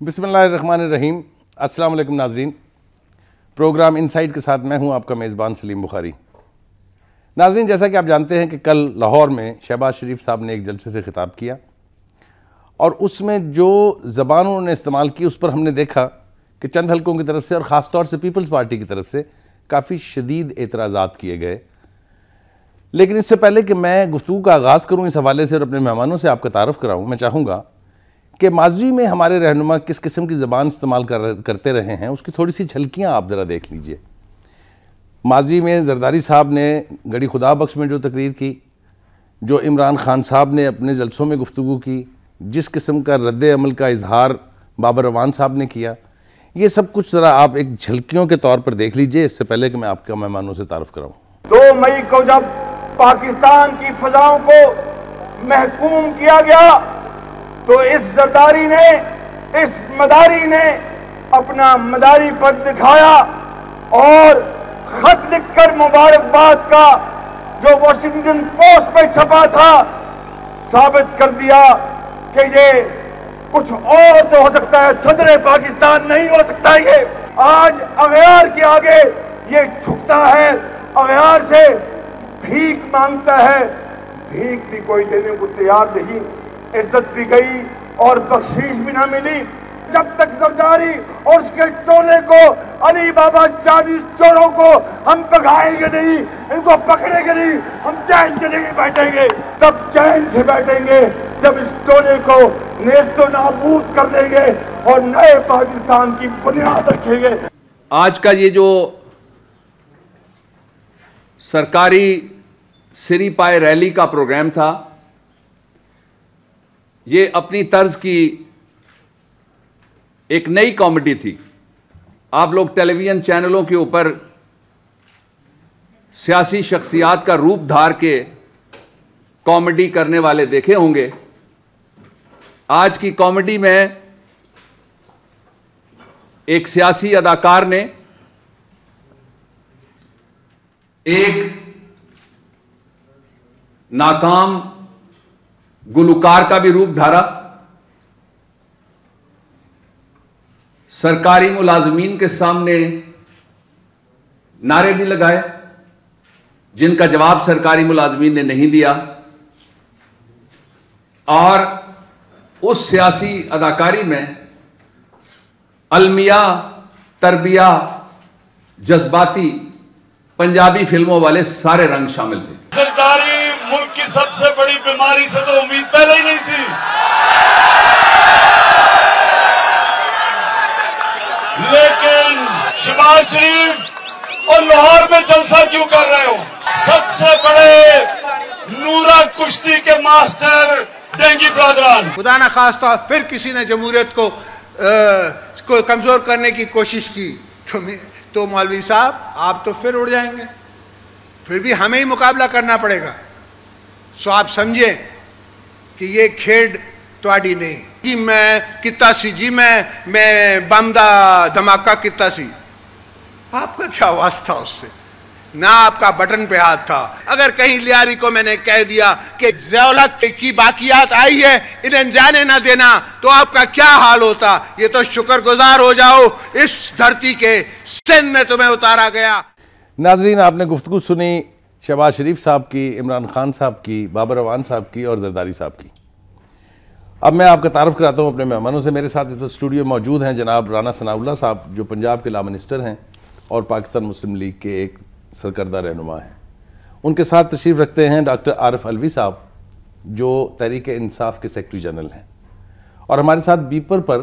बिस्मिल्लाहिर्रहमानिर्रहीम। अस्सलाम वालेकुम नाजरीन। प्रोग्राम इनसाइड के साथ मैं हूं आपका मेज़बान सलीम बुखारी। नाजरीन, जैसा कि आप जानते हैं कि कल लाहौर में शहबाज शरीफ साहब ने एक जलसे से खिताब किया और उसमें जो ज़बान उन्होंने इस्तेमाल की उस पर हमने देखा कि चंद हलकों की तरफ से और ख़ास तौर से पीपल्स पार्टी की तरफ से काफ़ी शदीद एतराज़ात किए गए। लेकिन इससे पहले कि मैं गुफ्तगू का आगाज़ करूँ इस हवाले से और अपने मेहमानों से आपका तारुफ़ कराऊँ, मैं चाहूँगा कि माजी में हमारे रहनुमा किस किस्म की ज़बान इस्तेमाल करते रहे हैं उसकी थोड़ी सी झलकियाँ आप ज़रा देख लीजिए। माजी में जरदारी साहब ने गड़ी खुदा बख्श में जो तकरीर की, जो इमरान खान साहब ने अपने जलसों में गुफ्तगू की, जिस किस्म का रद्द अमल का इजहार बाबर रवान साहब ने किया, ये सब कुछ ज़रा आप एक झलकियों के तौर पर देख लीजिए इससे पहले कि मैं आपका मेहमानों से तारुफ कराऊँ। 2 मई को जब पाकिस्तान की फ़ज़ाओं को महकूम किया गया तो इस जरदारी ने, इस मदारी ने अपना मदारी पद दिखाया और खत लिखकर मुबारकबाद का जो वॉशिंगटन पोस्ट में छपा था साबित कर दिया कि ये कुछ और तो हो सकता है, सदर पाकिस्तान नहीं हो सकता। ये आज अगयार के आगे ये झुकता है, अगयार से भीख मांगता है, भीख भी कोई देने को तैयार नहीं। इज्जत भी गई और बख्शीश भी ना मिली। जब तक जरदारी और उसके टोले को, अली बाबा 40 चोरों को हम भगाएंगे नहीं, इनको पकड़ेंगे नहीं, हम चैन से नहीं बैठेंगे। तब चैन से बैठेंगे जब इस टोले को नेस्तो नाबूद कर देंगे और नए पाकिस्तान की बुनियाद रखेंगे। आज का ये जो सरकारी सिरी पाए रैली का प्रोग्राम था, ये अपनी तर्ज की एक नई कॉमेडी थी। आप लोग टेलीविजन चैनलों के ऊपर सियासी शख्सियात का रूप धार के कॉमेडी करने वाले देखे होंगे। आज की कॉमेडी में एक सियासी अदाकार ने एक नाकाम गुलकार का भी रूप धारा, सरकारी मुलाजमीन के सामने नारे भी लगाए जिनका जवाब सरकारी मुलाजमीन ने नहीं दिया, और उस सियासी अदाकारी में अलमिया, तरबिया, जज्बाती पंजाबी फिल्मों वाले सारे रंग शामिल थे। सरकारी मुल्क की सबसे बड़ी बीमारी से तो उम्मीद पहले ही नहीं थी, लेकिन शहबाज शरीफ और लाहौर में जलसा क्यों कर रहे हो? सबसे बड़े नूरा कुश्ती के मास्टर डेंगी ब्रादरान, खुदा न खास्ता फिर किसी ने जमहूरियत को कमजोर करने की कोशिश की तो मौलवी साहब आप तो फिर उड़ जाएंगे, फिर भी हमें ही मुकाबला करना पड़ेगा। सो आप समझे कि ये खेड तुहाडी नहीं जी, मैं किता सी जी, मैं बम दा धमाका किता सी, आपका क्या वास्ता उससे, ना आपका बटन पे हाथ था। अगर कहीं लियारी को मैंने कह दिया कि ज़ौलत की बाकियात आई है, इन्हें जाने ना देना, तो आपका क्या हाल होता? ये तो शुक्रगुजार हो जाओ इस धरती के सिंध में तुम्हें उतारा गया। नाजरीन, आपने गुफ्तगू सुनी शहबाज शरीफ साहब की, इमरान खान साहब की, बाबर रवान साहब की और जरदारी साहब की। अब मैं आपका तारुफ कराता हूँ अपने मेहमानों से। मेरे साथ इस स्टूडियो में मौजूद हैं जनाब राना सनाउल्लाह साहब, जो पंजाब के ला मिनिस्टर हैं और पाकिस्तान मुस्लिम लीग के एक सरकर्दा रहनुमा हैं। उनके साथ तशरीफ़ रखते हैं डॉक्टर आरिफ अलवी साहब, जो तहरीक इंसाफ के सेक्रेटरी जनरल हैं, और हमारे साथ बीपर पर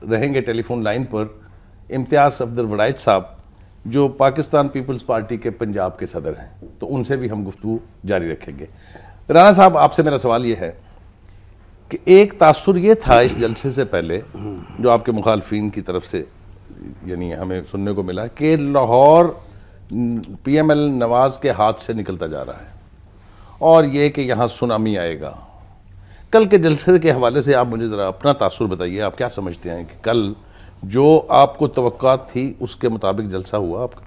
रहेंगे टेलीफोन लाइन पर इम्तियाज़ अफजल वड़ाइच साहब, जो पाकिस्तान पीपल्स पार्टी के पंजाब के सदर हैं। तो उनसे भी हम गुफ्तगू जारी रखेंगे। राना साहब, आपसे मेरा सवाल ये है कि एक तासुर ये था इस जलसे से पहले जो आपके मुखालफिन की तरफ से यानी हमें सुनने को मिला कि लाहौर PML नवाज के हाथ से निकलता जा रहा है और ये कि यहाँ सुनामी आएगा। कल के जलसे के हवाले से आप मुझे ज़रा अपना तासुर बताइए, आप क्या समझते हैं कि कल जो आपको तवक्कात थी उसके मुताबिक जलसा हुआ आपका?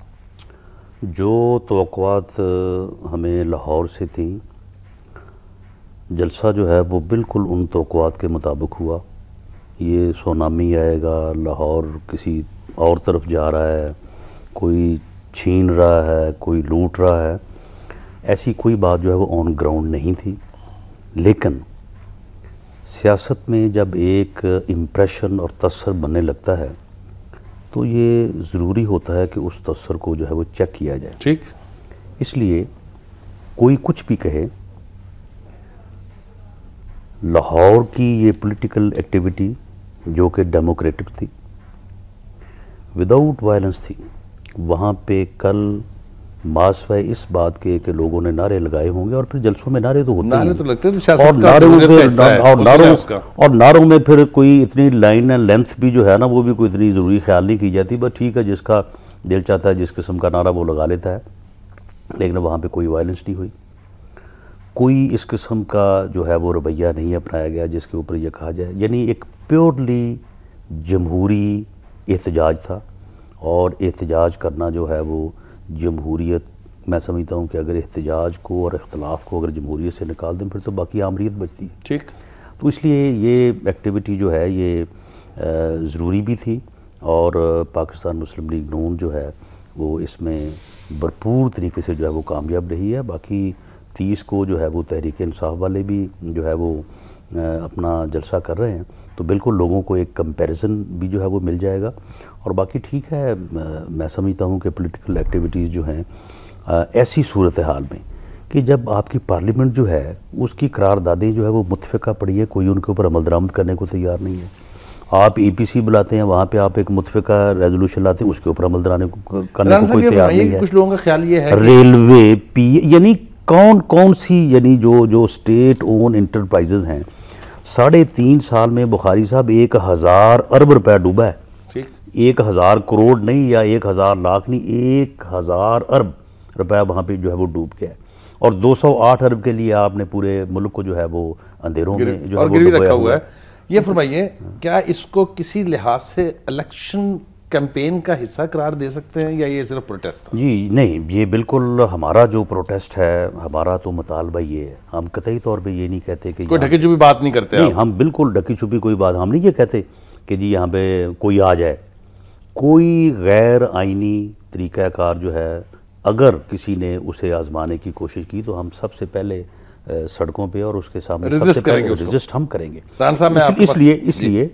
जो तवक्कुआत हमें लाहौर से थी, जलसा जो है वो बिल्कुल उन तवक्कुआत के मुताबिक हुआ। ये सुनामी आएगा, लाहौर किसी और तरफ जा रहा है, कोई छीन रहा है, कोई लूट रहा है, ऐसी कोई बात जो है वो ऑन ग्राउंड नहीं थी। लेकिन सियासत में जब एक इम्प्रेशन और तसर बनने लगता है तो ये ज़रूरी होता है कि उस तसर को जो है वो चेक किया जाए। ठीक। इसलिए कोई कुछ भी कहे, लाहौर की ये पॉलिटिकल एक्टिविटी जो कि डेमोक्रेटिक थी, विदाउट वायलेंस थी, वहाँ पे कल मासवाए इस बात के कि लोगों ने नारे लगाए होंगे, और फिर जलसों में नारे तो होते नारे हैं, तो लगते हैं, तो और सियासत का नारों जरूरत का में हिस्सा है, उसका। और नारों में फिर कोई इतनी लाइन एंड लेंथ भी जो है ना वो भी कोई इतनी ज़रूरी ख्याल नहीं की जाती। बस ठीक है, जिसका दिल चाहता है जिस किस्म का नारा वो लगा लेता है, लेकिन वहाँ पे कोई वायलेंस नहीं हुई, कोई इस किस्म का जो है वो रवैया नहीं अपनाया गया जिसके ऊपर ये कहा जाए। यानी एक प्योरली जमहूरी एहतजाज था, और एहतजाज करना जो है वो जमहूरियत, मैं समझता हूँ कि अगर एहतजाज को और इख्तलाफ को अगर जमहूरियत से निकाल दें फिर तो बाकी आमरीत बचती है। ठीक। तो इसलिए ये एक्टिविटी जो है ये ज़रूरी भी थी, और पाकिस्तान मुस्लिम लीग नून जो है वो इसमें भरपूर तरीके से जो है वो कामयाब रही है। बाकी 30 को जो है वो तहरीक इंसाफ वाले भी जो है वो अपना जलसा कर रहे हैं, तो बिल्कुल लोगों को एक कंपैरिजन भी जो है वो मिल जाएगा। और बाकी ठीक है, मैं समझता हूँ कि पॉलिटिकल एक्टिविटीज़ जो हैं ऐसी सूरत हाल में कि जब आपकी पार्लियामेंट जो है उसकी करारदादें जो है वो मुतफ़िका पड़ी है, कोई उनके ऊपर अमल दरामद करने को तैयार नहीं है। आप APC बुलाते हैं, वहाँ पे आप एक मुतफ़िका रेजोल्यूशन लाते हैं, उसके ऊपर अमल दराने करने को कोई तैयार नहीं है। कुछ लोगों का ख्याल ये है रेलवे यानी कौन सी यानी जो स्टेट ओन इंटरप्राइजेज हैं, 3.5 साल में बुखारी साहब 1000 अरब रुपया डूबा है। ठीक। 1000 करोड़ नहीं या 1000 लाख नहीं, 1000 अरब रुपया वहाँ पे जो है वो डूब गया है, और 208 अरब के लिए आपने पूरे मुल्क को जो है वो अंधेरों में जो है वो रखा हुआ है। ये फरमाइए, क्या इसको किसी लिहाज से इलेक्शन कैंपेन का हिस्सा करार दे सकते हैं, या ये सिर्फ प्रोटेस्ट था? जी नहीं, ये बिल्कुल हमारा जो प्रोटेस्ट है, हमारा तो मुतालबा ये है, हम कतई तौर पे ये नहीं कहते कि कोई ढकी छुपी बात नहीं करते। नहीं, हम बिल्कुल ढकी छुपी कोई बात हम नहीं ये कहते कि जी यहाँ पे कोई आ जाए। कोई गैर आइनी तरीक़ाकार जो है अगर किसी ने उसे आजमाने की कोशिश की तो हम सबसे पहले सड़कों पे और उसके सामने रेजिस्ट हम करेंगे। इसलिए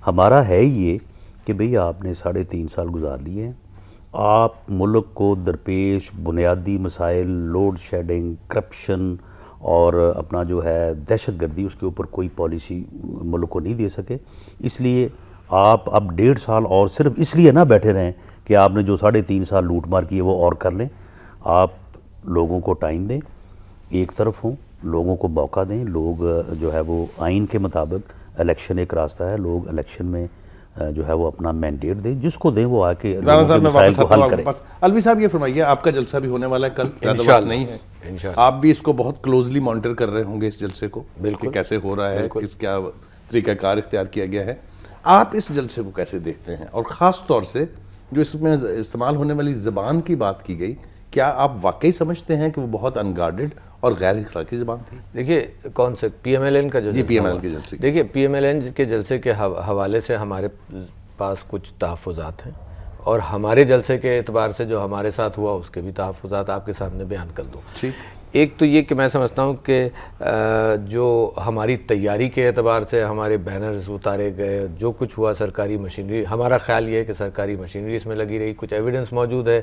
हमारा है ये कि भई आपने 3.5 साल गुजार लिए हैं, आप मुल्क को दरपेश बुनियादी मसाइल, लोड शेडिंग, करप्शन और अपना जो है दहशतगर्दी, उसके ऊपर कोई पॉलिसी मुल्क को नहीं दे सके। इसलिए आप अब 1.5 साल और सिर्फ इसलिए ना बैठे रहें कि आपने जो 3.5 साल लूट मार की है वो और कर लें। आप लोगों को टाइम दें, एक तरफ हों, लोगों को मौका दें। लोग जो है वो आइन के मुताबिक, इलेक्शन एक रास्ता है, लोग इलेक्शन में जो है वो अपना मैंडेट दें, जिसको दें वो आके मसाइल को हल करें। अलवी साहब ये फरमाइए, आपका जलसा भी होने वाला है कल, ज़्यादा बात नहीं है, आप भी इसको बहुत क्लोजली मॉनिटर कर रहे होंगे इस जलसे को, बिल्कुल कैसे हो रहा है, किस क्या तरीक़ाकार इख्तियार किया गया है। आप इस जलसे को कैसे देखते हैं, और ख़ास तौर से जो इसमें इस्तेमाल होने वाली ज़बान की बात की गई, क्या आप वाकई समझते हैं कि वो बहुत अनगार्डेड और गैर अखलाकी ज़बान थी? देखिए, कौन से PMLN का जो PMLN के जलसे, देखिए PMLN के जलसे के हवाले से हमारे पास कुछ तहफ़्फ़ुज़ात हैं, और हमारे जलसे के एतबार से जो हमारे साथ हुआ उसके भी तहफ़्फ़ुज़ात आपके सामने बयान कर दूँ। ठीक। एक तो ये कि मैं समझता हूँ कि जो हमारी तैयारी के एतबार से हमारे बैनर्स उतारे गए, जो कुछ हुआ, सरकारी मशीनरी, हमारा ख्याल ये है कि सरकारी मशीनरी इसमें लगी रही। कुछ एविडेंस मौजूद है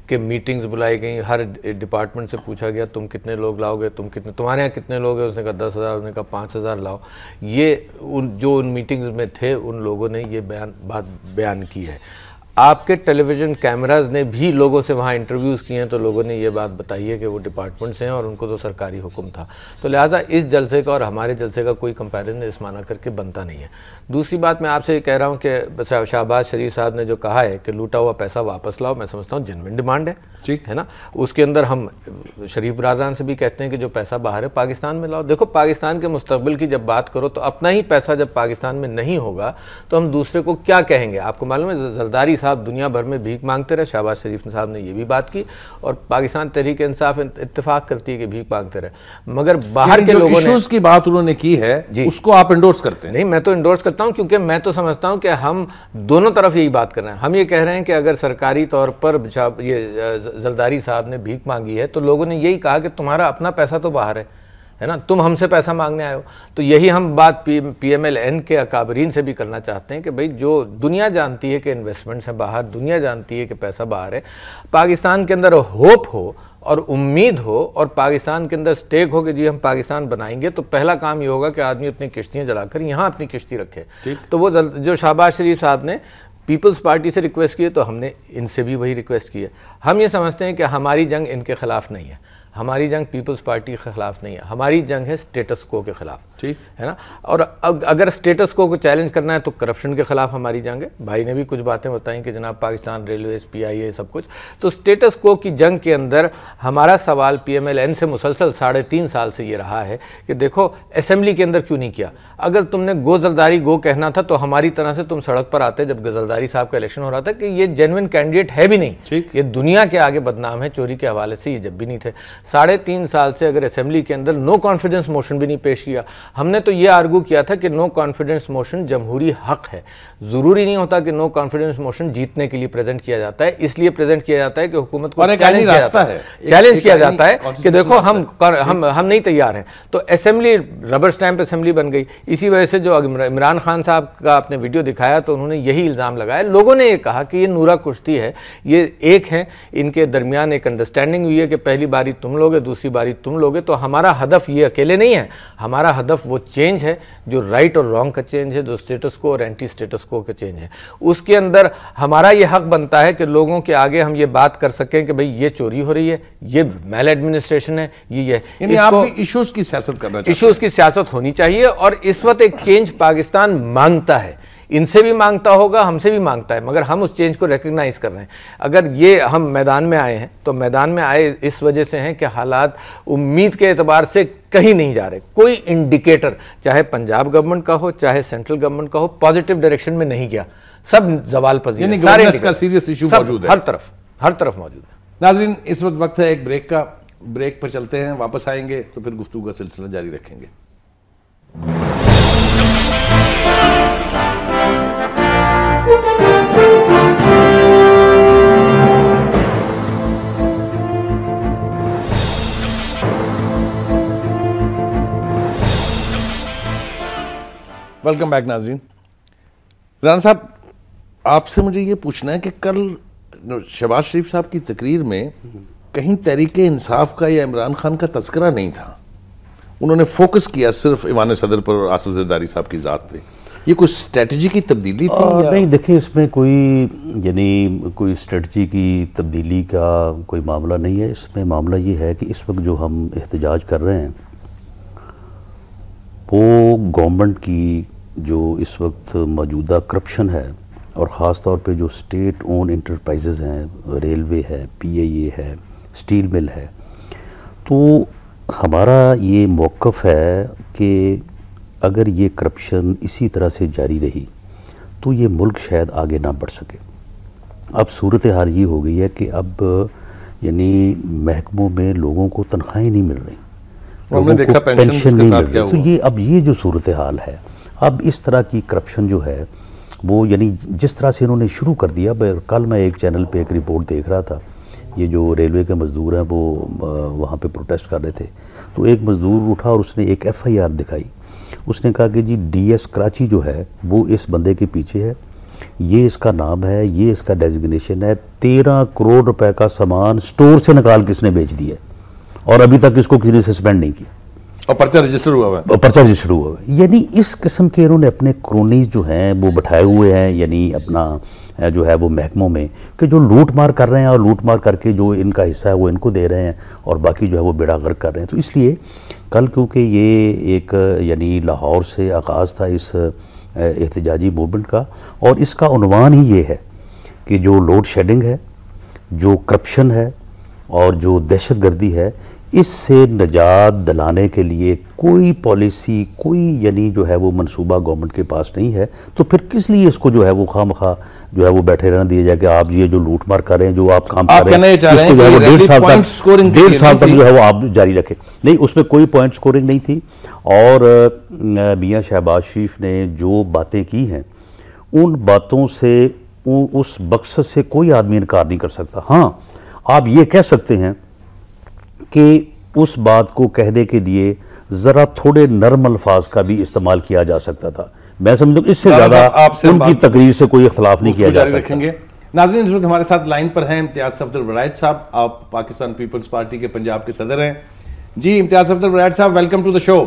कि मीटिंग्स बुलाई गई, हर डिपार्टमेंट से पूछा गया तुम कितने लोग लाओगे, तुम्हारे यहाँ कितने लोग हैं, उसने कहा 10,000, उसने कहा 5,000 लाओ। ये जो उन मीटिंग्स में थे उन लोगों ने ये बात बयान की है। आपके टेलीविज़न कैमराज ने भी लोगों से वहाँ इंटरव्यूज़ किए हैं, तो लोगों ने ये बात बताई है कि वो डिपार्टमेंट से हैं और उनको तो सरकारी हुक्म था। तो लिहाजा इस जलसे का और हमारे जलसे का कोई कंपैरिजन इस माना करके बनता नहीं है। दूसरी बात मैं आपसे ये कह रहा हूँ कि शहबाज शरीफ साहब ने जो कहा है कि लूटा हुआ पैसा वापस लाओ, मैं समझता हूँ जेन्युइन डिमांड है, ठीक है ना। उसके अंदर हम शरीफ बरादरान से भी कहते हैं कि जो पैसा बाहर है पाकिस्तान में लाओ। देखो, पाकिस्तान के मुस्तकबिल की जब बात करो तो अपना ही पैसा जब पाकिस्तान में नहीं होगा तो हम दूसरे को क्या कहेंगे। आपको मालूम है जरदारी साहब दुनिया भर में भीख मांगते रहे, शहबाज शरीफ साहब ने ये भी बात की, और पाकिस्तान तहरीक इंसाफ इत्तेफाक करती है कि भीख मांगते रहे, मगर बाहर के लोगों ने की बात उन्होंने की है उसको आप इंडोर्स करते हैं? नहीं, मैं तो इंडोर्स करता हूं, क्योंकि मैं तो समझता हूं कि हम दोनों तरफ यही बात कर रहे हैं। हम ये कह रहे हैं कि अगर सरकारी तौर पर ये जरदारी साहब ने भीख मांगी है तो लोगों ने यही कहा कि तुम्हारा अपना पैसा तो बाहर है ना, तुम हमसे पैसा मांगने आए हो। तो यही हम बात PMLN के अकाबरीन से भी करना चाहते हैं कि भाई जो दुनिया जानती है कि इन्वेस्टमेंट्स हैं बाहर, दुनिया जानती है कि पैसा बाहर है, पाकिस्तान के अंदर होप हो और उम्मीद हो और पाकिस्तान के अंदर स्टेक हो कि जी हम पाकिस्तान बनाएंगे, तो पहला काम ये होगा कि आदमी अपनी किश्तियाँ जलाकर यहाँ अपनी किश्ती रखे। तो वो जो शहबाज शरीफ साहब ने पीपल्स पार्टी से रिक्वेस्ट की है, तो हमने इनसे भी वही रिक्वेस्ट की है। हम ये समझते हैं कि हमारी जंग इनके खिलाफ नहीं है, हमारी जंग पीपल्स पार्टी के खिलाफ नहीं है, हमारी जंग है स्टेटस को के खिलाफ, ठीक है ना। और अगर स्टेटस को चैलेंज करना है तो करप्शन के खिलाफ हमारी जंग है। भाई ने भी कुछ बातें बताई कि जनाब पाकिस्तान रेलवेज, PIA सब कुछ, तो स्टेटस को की जंग के अंदर हमारा सवाल PMLN से मुसलसल 3.5 साल से ये रहा है कि देखो असेंबली के अंदर क्यों नहीं किया। अगर तुमने गो जरदारी गो कहना था तो हमारी तरह से तुम सड़क पर आते जब जरदारी साहब का इलेक्शन हो रहा था कि ये जेन्युइन कैंडिडेट है भी नहीं, ये दुनिया के आगे बदनाम है, चोरी के हवाले से ये जब भी नहीं थे। 3.5 साल से अगर असेंबली के अंदर नो कॉन्फिडेंस मोशन भी नहीं पेश किया। हमने तो ये आर्गू किया था कि नो कॉन्फिडेंस मोशन जमहूरी हक है, जरूरी नहीं होता कि नो कॉन्फिडेंस मोशन जीतने के लिए प्रेजेंट किया जाता है, इसलिए प्रेजेंट किया जाता है कि हुकूमत को चैलेंज किया जाता है कि देखो हम नहीं तैयार हैं। तो असेंबली रबर स्टैंप असेंबली बन गई। इसी वजह से जो इमरान खान साहब का आपने वीडियो दिखाया तो उन्होंने यही इल्ज़ाम लगाया। लोगों ने ये कहा कि ये नूरा कुश्ती है, ये एक है, इनके दरमियान एक अंडरस्टैंडिंग हुई है कि पहली बारी तुम लोगे, दूसरी बारी तुम लोगे। तो हमारा हदफ ये अकेले नहीं है, हमारा हदफ वो चेंज है जो राइट और रॉन्ग का चेंज है, जो स्टेटस को और एंटी स्टेटस को का चेंज है। उसके अंदर हमारा ये हक बनता है कि लोगों के आगे हम ये बात कर सकें कि भाई ये चोरी हो रही है, ये मैल एडमिनिस्ट्रेशन है, ये आप भी इश्यूज की सियासत करना चाहते हैं। इश्यूज की सियासत होनी चाहिए और इस वक्त एक चेंज पाकिस्तान मांगता है, इनसे भी मांगता होगा, हमसे भी मांगता है, मगर हम उस चेंज को रिकग्नाइज कर रहे हैं। अगर ये हम मैदान में आए हैं तो मैदान में आए इस वजह से हैं कि हालात उम्मीद के एतबार से कहीं नहीं जा रहे। कोई इंडिकेटर चाहे पंजाब गवर्नमेंट का हो चाहे सेंट्रल गवर्नमेंट का हो पॉजिटिव डायरेक्शन में नहीं गया, सब जवाल पजीर है, सारे का सीरियस इशू मौजूद है, हर तरफ मौजूद है। नाज़रीन, इस वक्त है एक ब्रेक का, ब्रेक पर चलते हैं, वापस आएंगे तो फिर गुफ्तगू का सिलसिला जारी रखेंगे। वेलकम बैक नाज़रीन। राना साहब, आपसे मुझे ये पूछना है कि कल शहबाज शरीफ साहब की तकरीर में कहीं तहरीक इंसाफ का या इमरान खान का तस्करा नहीं था। उन्होंने फोकस किया सिर्फ ईवान सदर पर और आसिफ जरदारी साहब की ज़ात पे। ये कोई स्ट्रेटजी की तब्दीली थी या? नहीं, देखिए इसमें कोई स्ट्रेटजी की तब्दीली का कोई मामला नहीं है। इसमें मामला ये है कि इस वक्त जो हम एहतजाज कर रहे हैं वो गवर्नमेंट की जो इस वक्त मौजूदा करप्शन है और ख़ास तौर पे जो स्टेट ओन इंटरप्राइजेज़ हैं, रेलवे है, PIA है, स्टील मिल है, तो हमारा ये मौक़िफ़ है कि अगर ये करप्शन इसी तरह से जारी रही तो ये मुल्क शायद आगे ना बढ़ सके। अब सूरत हाल ये हो गई है कि अब यानी महकमों में लोगों को तनख्वाहें नहीं मिल रही, हमने देखा पेंशन के साथ क्या हुआ। तो ये अब ये जो सूरत हाल है, अब इस तरह की करप्शन जो है वो यानी जिस तरह से इन्होंने शुरू कर दिया। कल मैं एक चैनल पे एक रिपोर्ट देख रहा था, ये जो रेलवे के मज़दूर हैं वो वहाँ पे प्रोटेस्ट कर रहे थे, तो एक मज़दूर उठा और उसने एक FIR दिखाई। उसने कहा कि जी DS कराची जो है वो इस बंदे के पीछे है, ये इसका नाम है, ये इसका डेजिग्नेशन है, 13 करोड़ रुपए का सामान स्टोर से निकाल के इसने बेच दिया और अभी तक इसको किसी ने सस्पेंड नहीं किया और पर्चा रजिस्टर हुआ है। पर्चा रजिस्टर हुआ है। यानी इस किस्म के इन्होंने अपने क्रोनीज जो हैं वो बैठाए हुए हैं, यानी अपना जो है वो महकमों में कि जो लूट मार कर रहे हैं और लूट मार करके जो इनका हिस्सा है वो इनको दे रहे हैं और बाकी जो है वो बेड़ा गर्क कर रहे हैं। तो इसलिए कल क्योंकि ये एक यानी लाहौर से आगाज़ था इस एहतजाजी मूवमेंट का, और इसका उन्वान ही ये है कि जो लोड शेडिंग है, जो करप्शन है और जो दहशत गर्दी है, इससे निजात दिलाने के लिए कोई पॉलिसी, कोई यानी जो है वो मंसूबा गवर्नमेंट के पास नहीं है। तो फिर किस लिए इसको जो है वो खामखा जो है वो बैठे रहने दिया जाए कि आप ये जो लूट मार कर रहे हैं, जो आप काम आप कर रहे हैं, इसको जो है वो 1.5 साल तक जो है वो आप जारी रखें। नहीं, उसमें कोई पॉइंट स्कोरिंग नहीं थी। और मियां शहबाज शरीफ ने जो बातें की हैं, उन बातों से, उस मकसद से कोई आदमी इनकार नहीं कर सकता। हाँ, आप ये कह सकते हैं कि उस बात को कहने के लिए ज़रा थोड़े नरम अल्फाज का भी इस्तेमाल किया जा सकता था। मैं समझता हूँ इससे ज़्यादा उनकी तकरीर से कोई इख्तलाफ नहीं किया जा सकता। नाज़रीन, इस वक्त हमारे साथ लाइन पर हैं इम्तियाज़ सफदर वड़ैच साहब। आप पाकिस्तान पीपल्स पार्टी के पंजाब के सदर हैं। जी इम्तियाज़ सफदर वड़ैच साहब, welcome to the show.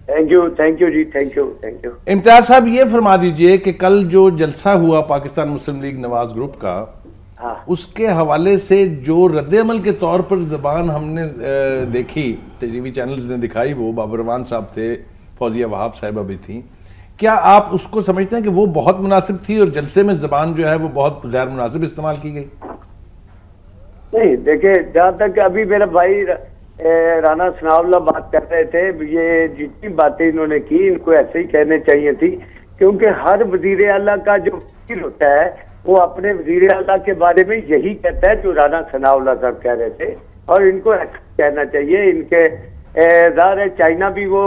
Thank you ji, thank you. Imtiaz साहब, ये फरमा दीजिए कि कल जो जलसा हुआ पाकिस्तान मुस्लिम लीग नवाज ग्रुप का, उसके हवाले से जो रद्द-ए-अमल के तौर पर ज़बान हमने देखी, टीवी चैनल्स ने दिखाई, वो बाबर रवान साहब थे, फौजिया वहाब साहिबा भी थी, क्या आप उसको समझते हैं कि वो बहुत मुनासिब थी और जलसे में ज़बान जो है वो बहुत गैर मुनासिब इस्तेमाल की गई? नहीं, देखिए, जहाँ तक अभी मेरा भाई राना सनाउल्लाह बात कर रहे थे, ये जितनी बातें इन्होंने की, इनको ऐसे ही कहने चाहिए थी, क्योंकि हर वजीर आला का जो वकील होता है वो अपने वजीर आला के बारे में यही कहता है जो राना सनाउल्लाह साहब कह रहे थे, और इनको ऐसा कहना चाहिए। इनके ज़ाहिर है चाइना भी वो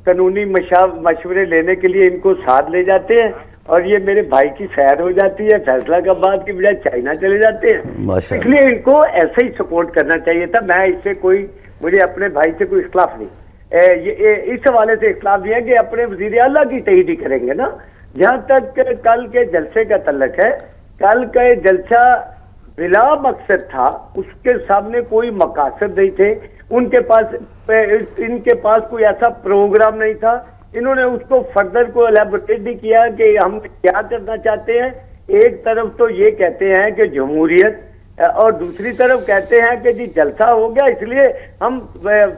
कानूनी मशवरे लेने के लिए इनको साथ ले जाते हैं, और ये मेरे भाई की सैर हो जाती है, फैसलाबाद की बजाय चाइना चले जाते हैं। इसलिए इनको ऐसे ही सपोर्ट करना चाहिए था। मैं इससे मुझे अपने भाई से कोई इख्तलाफ नहीं, ये इस हवाले से इख्तलाफ नहीं है कि अपने वजीर आला की तहरीर करेंगे ना। जहाँ तक कल के जलसे का तल्लक है, कल का जलसा बिला मकसद था, उसके सामने कोई मकासद नहीं थे, इनके पास कोई ऐसा प्रोग्राम नहीं था। इन्होंने उसको फर्दर को एलैबोरेट नहीं किया कि हम क्या करना चाहते हैं। एक तरफ तो ये कहते हैं कि जमहूरियत, और दूसरी तरफ कहते हैं कि जी जलसा हो गया इसलिए हम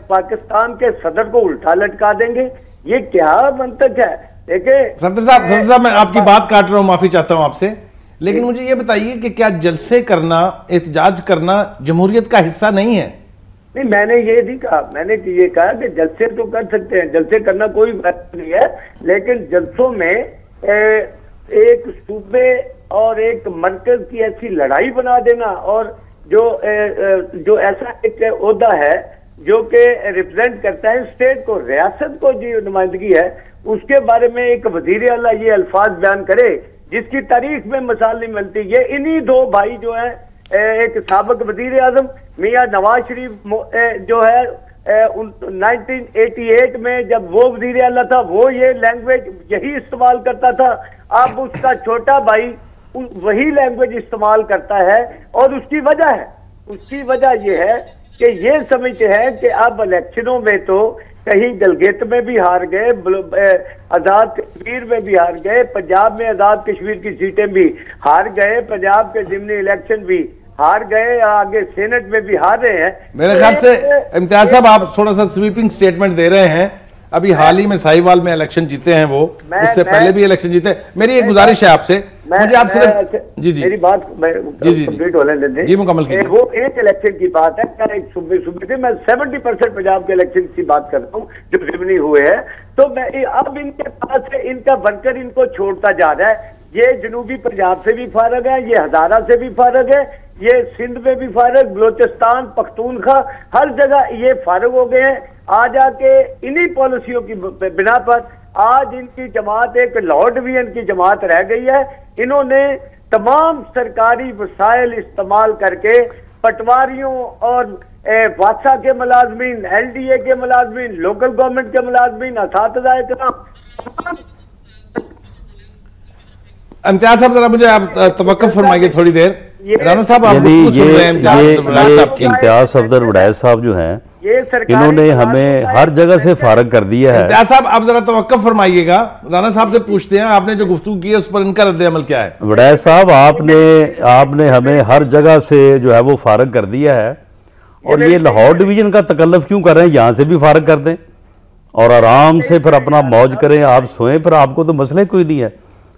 पाकिस्तान के सदर को उल्टा लटका देंगे। ये क्या मंतक है? देखिए सफदर साहब, मैं आपकी बात काट रहा हूँ, माफी चाहता हूँ आपसे, लेकिन मुझे ये बताइए कि क्या जलसे करना, एहतजाज करना जमहूरियत का हिस्सा नहीं है? नहीं, मैंने ये नहीं कहा। मैंने ये कहा कि जलसे तो कर सकते हैं, जलसे करना कोई बात नहीं है, लेकिन जलसों में एक सूबे और एक मरकज की ऐसी लड़ाई बना देना, और जो ऐसा एक ओहदा है जो कि रिप्रेजेंट करता है स्टेट को, रियासत को, जो नुमाइंदगी है, उसके बारे में एक वजीर आला ये अल्फाज बयान करे जिसकी तारीख में मिसाल नहीं मिलती। ये इन्हीं दो भाई जो है, एक साबिक वजीर आजम मियां नवाज शरीफ जो है 1988 में जब वो वजीर आला था, वो ये लैंग्वेज यही इस्तेमाल करता था। अब उसका छोटा भाई वही लैंग्वेज इस्तेमाल करता है, और उसकी वजह ये है कि ये समझते हैं कि अब इलेक्शनों में तो कहीं गलगित में भी हार गए, आजाद कश्मीर में भी हार गए, पंजाब में आजाद कश्मीर की सीटें भी हार गए, पंजाब के जिमनी इलेक्शन भी हार गए, आगे सेनेट में भी हार रहे हैं। मेरे ख्याल से इम्तियाज साहब आप थोड़ा सा स्वीपिंग स्टेटमेंट दे रहे हैं। अभी हाल ही में साहिवाल में इलेक्शन जीते हैं वो, उससे पहले भी इलेक्शन जीते। मेरी एक गुजारिश है आपसे, मुझे आप सिर्फ जी मेरी बात कंप्लीट होने दें जी, मुकम्मल कीजिए। वो एक इलेक्शन की बात है, एक सूबे से मैं 70% पंजाब के इलेक्शन की बात करता हूँ जो जिमनी हुए हैं। तो मैं अब इनके पास इनका बनकर इनको छोड़ता जा रहा है। ये जनूबी पंजाब से भी फारग है, ये हजारा से भी फारग है, ये सिंध में भी फारग, बलोचिस्तान, पख्तूनखा, हर जगह ये फारग हो गए हैं। आज आके इन्हीं पॉलिसियों की बिना पर आज इनकी जमात एक लॉर्ड डिवीजन की जमात रह गई है। इन्होंने तमाम सरकारी वसाइल इस्तेमाल करके पटवारियों और वासा के मुलाजमीन, LDA के मुलाजमीन, लोकल गवर्नमेंट के मुलाजमीन, असातिज़ा इकराम। इम्तियाज साहब जरा मुझे आप तवक्कुफ फरमाइए थोड़ी देर। राना साहब आप इम्तियाज सफदर वड़ैच साहब जो हैं इन्होंने हमें हर जगह से फारग कर दिया है। इम्तियाज साहब आप जरा तवक्कुफ फरमाइएगा, राना साहब से पूछते हैं आपने जो गुफ्तगू की है उस पर इनका रद्द-ए-अमल क्या है। वड़ैच साहब आपने हमें हर जगह से जो है वो फारग कर दिया है, और ये लाहौर डिवीजन का तकल्लुफ क्यों कर रहे हैं? यहाँ से भी फारग कर दें और आराम से फिर अपना मौज करें, आप सोएं, फिर आपको तो मसले कोई नहीं है,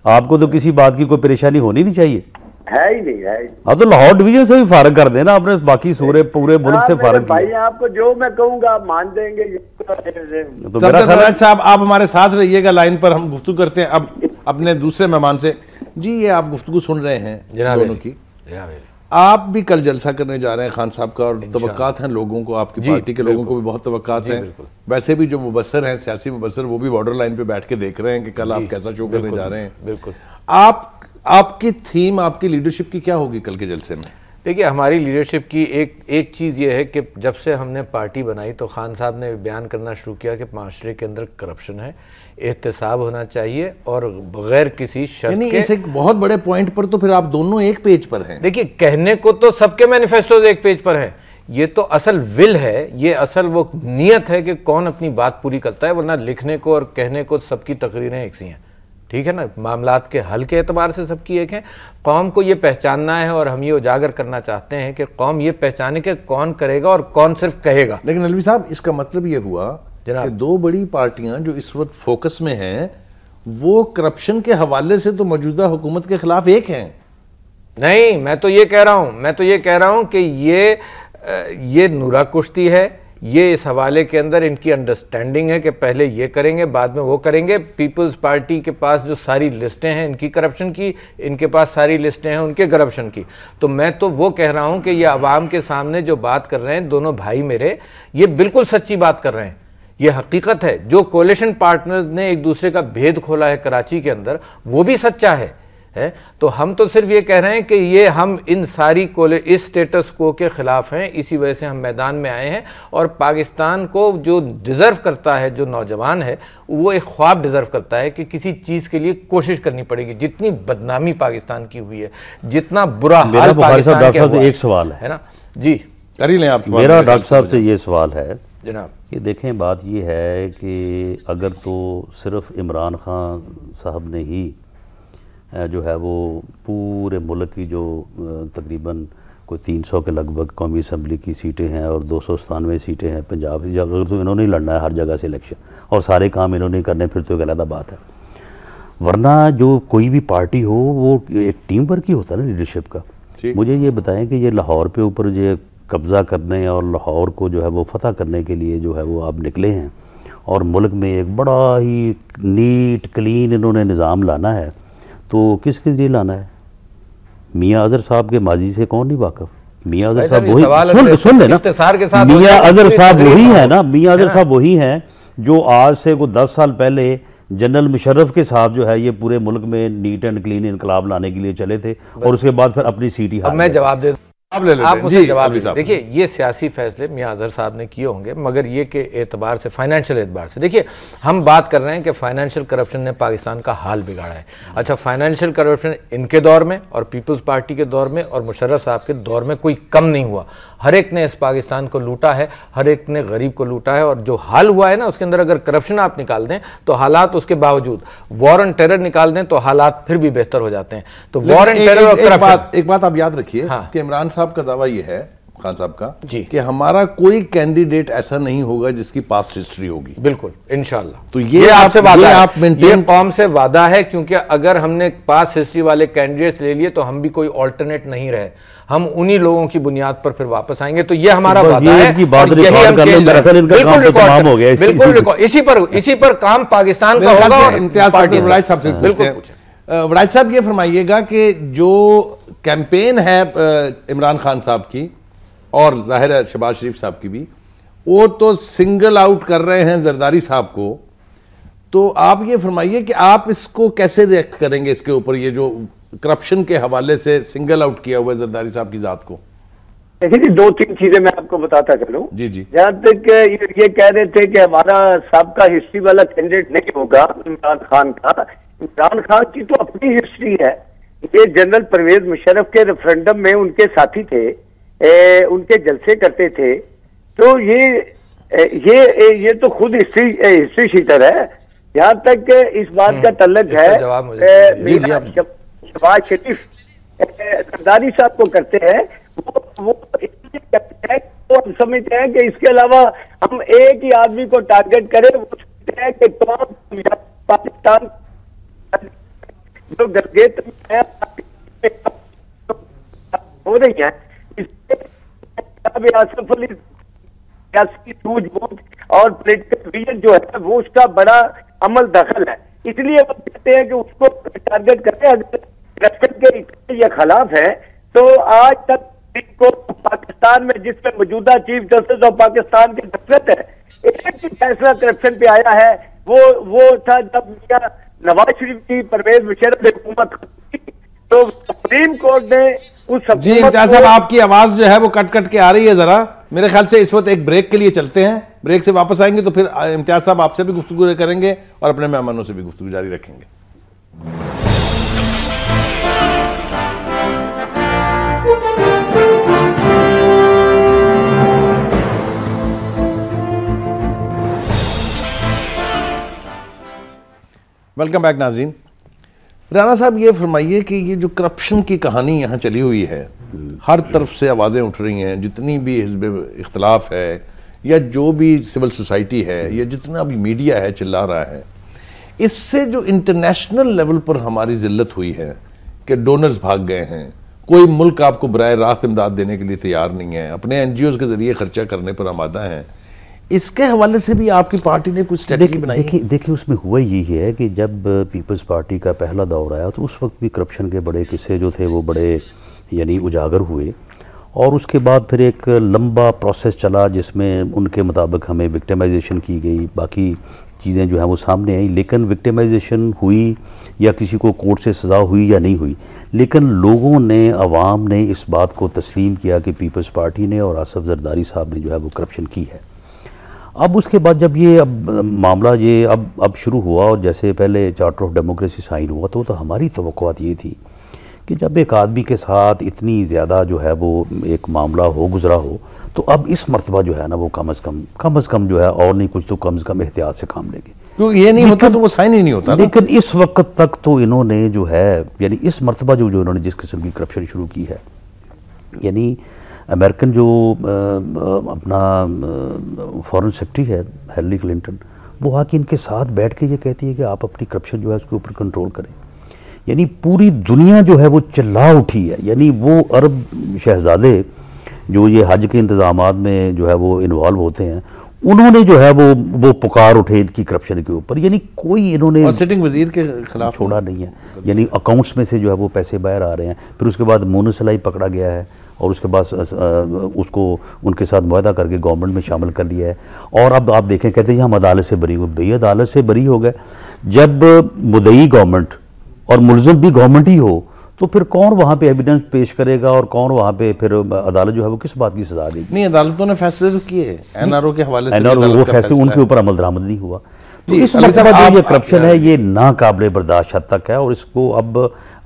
आपको तो किसी बात की कोई परेशानी होनी नहीं चाहिए, है ही नहीं है। हाँ तो लाहौर डिवीजन से भी फारग कर देना आपने, बाकी पूरे मुल्क से फारग भाई आपको जो मैं कहूँगा आप मान देंगे। तो मेरा ख्याल साहब आप हमारे साथ रहिएगा लाइन पर, हम गुफ्तगू करते हैं अब अपने दूसरे मेहमान से। जी ये आप गुफ्तगू सुन रहे हैं जनाब दोनों की, आप भी कल जलसा करने जा रहे हैं खान साहब का, और तवक्कात हैं लोगों को, आपकी पार्टी के लोगों को भी बहुत तवक्कात हैं। वैसे भी जो मुबस्सर हैं, सियासी मुबस्सर, वो भी बॉर्डर लाइन पे बैठ के देख रहे हैं कि कल आप कैसा शो करने जा रहे हैं। बिल्कुल। आपकी थीम, आपकी लीडरशिप की क्या होगी कल के जलसे में? देखिए, हमारी लीडरशिप की एक चीज़ ये है कि जब से हमने पार्टी बनाई तो खान साहब ने बयान करना शुरू किया कि माशरे के अंदर करप्शन है, एहतसाब होना चाहिए और बगैर किसी शर्त के। इस एक बहुत बड़े पॉइंट पर तो फिर आप दोनों एक पेज पर हैं। देखिए, कहने को तो सबके मैनिफेस्टोज एक पेज पर हैं, ये तो असल विल है, ये असल वो नियत है कि कौन अपनी बात पूरी करता है, वरना लिखने को और कहने को सबकी तकरीरें एक सी हैं, ठीक है ना। मामलात के हल के एतबार से सबकी एक है। कौम को ये पहचानना है और हम ये उजागर करना चाहते हैं कि कौम ये पहचाने कि कौन करेगा और कौन सिर्फ कहेगा। लेकिन अलवी साहब, इसका मतलब ये हुआ कि दो बड़ी पार्टियां जो इस वक्त फोकस में हैं, वो करप्शन के हवाले से तो मौजूदा हुकूमत के खिलाफ एक हैं। नहीं, मैं तो ये कह रहा हूं कि ये नूरा कुश्ती है। ये इस हवाले के अंदर इनकी अंडरस्टैंडिंग है कि पहले ये करेंगे, बाद में वो करेंगे। पीपल्स पार्टी के पास जो सारी लिस्टें हैं इनकी करप्शन की, इनके पास सारी लिस्टें हैं उनके करप्शन की। तो मैं तो वो कह रहा हूं कि ये आवाम के सामने जो बात कर रहे हैं दोनों भाई मेरे, ये बिल्कुल सच्ची बात कर रहे हैं, ये हकीकत है। जो कोलिशन पार्टनर्स ने एक दूसरे का भेद खोला है कराची के अंदर, वो भी सच्चा है। तो हम तो सिर्फ ये कह रहे हैं कि ये हम इन सारी इस स्टेटस को के खिलाफ हैं, इसी वजह से हम मैदान में आए हैं। और पाकिस्तान को जो डिज़र्व करता है, जो नौजवान है, वो एक ख्वाब डिज़र्व करता है कि किसी चीज़ के लिए कोशिश करनी पड़ेगी। जितनी बदनामी पाकिस्तान की हुई है, जितना बुरा हाल पाकिस्तान के हुआ, एक सवाल है ना जी, कर ही लें आप। मेरा डॉक्टर साहब से ये सवाल है जनाब कि देखें, बात ये है कि अगर तो सिर्फ इमरान खान साहब ने ही जो है वो पूरे मुल्क की जो तकरीबन कोई 300 के लगभग कौमी असम्बली की सीटें हैं और 297 सीटें हैं पंजाब की, अगर तो इन्होंने ही लड़ना है हर जगह से इलेक्शन और सारे काम इन्होंने करने, फिर तो एक अलग बात है। वरना जो कोई भी पार्टी हो वो एक टीम वर्क ही होता है ना लीडरशिप का। मुझे ये बताएं कि ये लाहौर पे ऊपर जो कब्ज़ा करने और लाहौर को जो है वो फतह करने के लिए जो है वो आप निकले हैं और मुल्क में एक बड़ा ही नीट क्लीन इन्होंने निज़ाम लाना है, तो किस किस लिए लाना है? मियाँ अजहर साहब के माजी से कौन नहीं वाकफ? मियाँ अजहर साहब वही, सुन लेना, मियाँ अजहर साहब वही है ना, मियाँ अजहर साहब वही हैं जो आज से को 10 साल पहले जनरल मुशर्रफ के साथ जो है ये पूरे मुल्क में नीट एंड क्लीन इनकलाब लाने के लिए चले थे और उसके बाद फिर अपनी सीट ही। अब मैं जवाब दे, आप ले लेते हैं। आप मुझे जवाब दीजिए। देखिए, ये सियासी फैसले मियां अजहर साहब ने किए होंगे, मगर ये के एतबार से, फाइनेंशियल एतबार से, देखिए हम बात कर रहे हैं कि फाइनेंशियल करप्शन ने पाकिस्तान का हाल बिगाड़ा है। अच्छा, फाइनेंशियल करप्शन इनके दौर में और पीपल्स पार्टी के दौर में और मुशर्रफ साहब के दौर में कोई कम नहीं हुआ। हर एक ने इस पाकिस्तान को लूटा है, हर एक ने गरीब को लूटा है। और जो हाल हुआ है ना, उसके अंदर अगर करप्शन आप निकाल दें तो हालात, उसके बावजूद वॉर एंड टेरर निकाल दें तो हालात फिर भी बेहतर हो जाते हैं। तो वॉर एंड टेरर और करप्शन, एक बात आप याद रखिए कि इमरान साहब का दावा यह है, खान साहब का, कि हमारा कोई कैंडिडेट ऐसा नहीं होगा जिसकी पास्ट हिस्ट्री होगी। बिल्कुल, इंशाल्लाह। तो ये आपसे वादा है, ये कौम से वादा है, क्योंकि अगर हमने पास्ट हिस्ट्री वाले कैंडिडेट्स ले लिए तो हम भी कोई ऑल्टरनेट नहीं रहे, हम उन्हीं लोगों की बुनियाद पर फिर वापस आएंगे। तो ये हमारा वादा है, बिल्कुल इसी पर काम पाकिस्तान का होगा। इम्तियाज वड़ाइच साहब, ये फरमाइएगा कि जो कैंपेन है इमरान खान साहब की और जाहिर है शहबाज शरीफ साहब की भी, वो तो सिंगल आउट कर रहे हैं जरदारी साहब को, तो आप ये फरमाइए कि आप इसको कैसे रिएक्ट करेंगे, इसके ऊपर ये जो करप्शन के हवाले से सिंगल आउट किया हुआ है जरदारी साहब की जात को? देखिए जी, 2-3 चीजें मैं आपको बताता चलूं। जी जी। जहां तक ये कह रहे थे कि हमारा सबका हिस्ट्री वाला कैंडिडेट नहीं होगा इमरान खान का, इमरान खान की तो अपनी हिस्ट्री है। ये जनरल परवेज मुशर्रफ के रेफरेंडम में उनके साथी थे, उनके जलसे करते थे, तो ये तो खुद हिस्ट्री शीटर है। यहाँ तक इस बात का तल्लक है, शहबाज शरीफ सरदारी साहब को करते हैं, वो इसलिए करते हैं, वो हम समझते हैं कि इसके अलावा हम एक ही आदमी को टारगेट करें, वो समझते हैं कि पाकिस्तान जो गलगेत हो रही है, आसफ अली सियासी सूझबूझ और पॉलिटिकल विजन जो है वो उसका बड़ा अमल दखल है, इसलिए वो कहते हैं कि उसको टारगेट करते हैं। करप्शन के या खिलाफ है, तो आज तक को पाकिस्तान में जिसमें मौजूदा चीफ जस्टिस ऑफ पाकिस्तान की दखलत है, एक ही फैसला करप्शन पे आया है, वो था जब नवाज शरीफ की परवेज मुशर्रफ हुकूमत तो सुप्रीम कोर्ट ने उस जी इम्तियाज साहब, आपकी आवाज जो है वो कट कट के आ रही है जरा। मेरे ख्याल से इस वक्त एक ब्रेक के लिए चलते हैं, ब्रेक से वापस आएंगे तो फिर इम्तियाज साहब आपसे भी गुफ्तगू करेंगे और अपने मेहमानों से भी गुफ्तगू जारी रखेंगे। वेलकम बैक नाज़रीन। राना साहब, ये फरमाइए कि ये जो करप्शन की कहानी यहाँ चली हुई है, हर तरफ से आवाज़ें उठ रही हैं, जितनी भी हिज़्ब इख्तलाफ है या जो भी सिविल सोसाइटी है या जितना भी मीडिया है चिल्ला रहा है, इससे जो इंटरनेशनल लेवल पर हमारी ज़िल्लत हुई है कि डोनर्स भाग गए हैं, कोई मुल्क आपको बराह रास्त इमदाद देने के लिए तैयार नहीं है, अपने NGOs के ज़रिए खर्चा करने पर आमादा हैं, इसके हवाले से भी आपकी पार्टी ने कुछ स्ट्रेटजी बनाई? देखिए उसमें हुआ यही है कि जब पीपल्स पार्टी का पहला दौर आया तो उस वक्त भी करप्शन के बड़े किस्से जो थे वो बड़े यानी उजागर हुए, और उसके बाद फिर एक लंबा प्रोसेस चला जिसमें उनके मुताबिक हमें विक्टिमाइजेशन की गई, बाकी चीज़ें जो हैं वो सामने आई, लेकिन विक्टिमाइजेशन हुई या किसी को कोर्ट से सज़ा हुई या नहीं हुई, लेकिन लोगों ने, अवाम ने इस बात को तस्लीम किया कि पीपल्स पार्टी ने और आसफ जरदारी साहब ने जो है वो करप्शन की है। अब उसके बाद जब ये मामला ये अब शुरू हुआ और जैसे पहले चार्टर ऑफ डेमोक्रेसी साइन हुआ तो हमारी तवक्कुआत ये थी कि जब एक आदमी के साथ इतनी ज़्यादा जो है वो एक मामला हो गुजरा हो तो अब इस मरतबा जो है ना वो कम अज़ कम जो है, और नहीं कुछ तो कम से कम एहतियात से काम लेंगे, क्योंकि ये नहीं होता तो वो साइन ही नहीं होता। लेकिन इस वक्त तक तो इन्होंने जो है यानी इस मरतबा जो इन्होंने जिस किस्म की करप्शन शुरू की है, यानी अमेरिकन जो अपना फॉरेन सेक्रेटरी है हिलरी क्लिंटन, वो आके इनके साथ बैठ के ये कहती है कि आप अपनी करप्शन जो है उसके ऊपर कंट्रोल करें। यानी पूरी दुनिया जो है वो चिल्ला उठी है, यानी वो अरब शहजादे जो ये हज के इंतजामात में जो है वो इन्वॉल्व होते हैं, उन्होंने जो है वो पुकार उठे इनकी करप्शन के ऊपर, यानी कोई इन्होंने सिटिंग वजीर के खिलाफ छोड़ा नहीं है, यानी अकाउंट्स में से जो है वो पैसे बाहर आ रहे हैं। फिर उसके बाद मोनोसलाई पकड़ा गया है और उसके बाद उसको उनके साथ मुआहदा करके गवर्नमेंट में शामिल कर लिया है, और अब आप देखें कहते हैं हम अदालत से बरी हो। भैया अदालत से बरी हो गए, जब मुद्दई गवर्नमेंट और मुलज़िम भी गवर्नमेंट ही हो तो फिर कौन वहाँ पे एविडेंस पेश करेगा और कौन वहाँ पे फिर अदालत जो है वो किस बात की सजा देगी? नहीं, अदालतों ने फैसले तो किए NRO के हवाले से, वो फैसले उनके ऊपर अमल दरामद नहीं हुआ। तो इस मसला जो ये करप्शन है ये नाकाबिले बर्दाश्त हद तक है, और इसको अब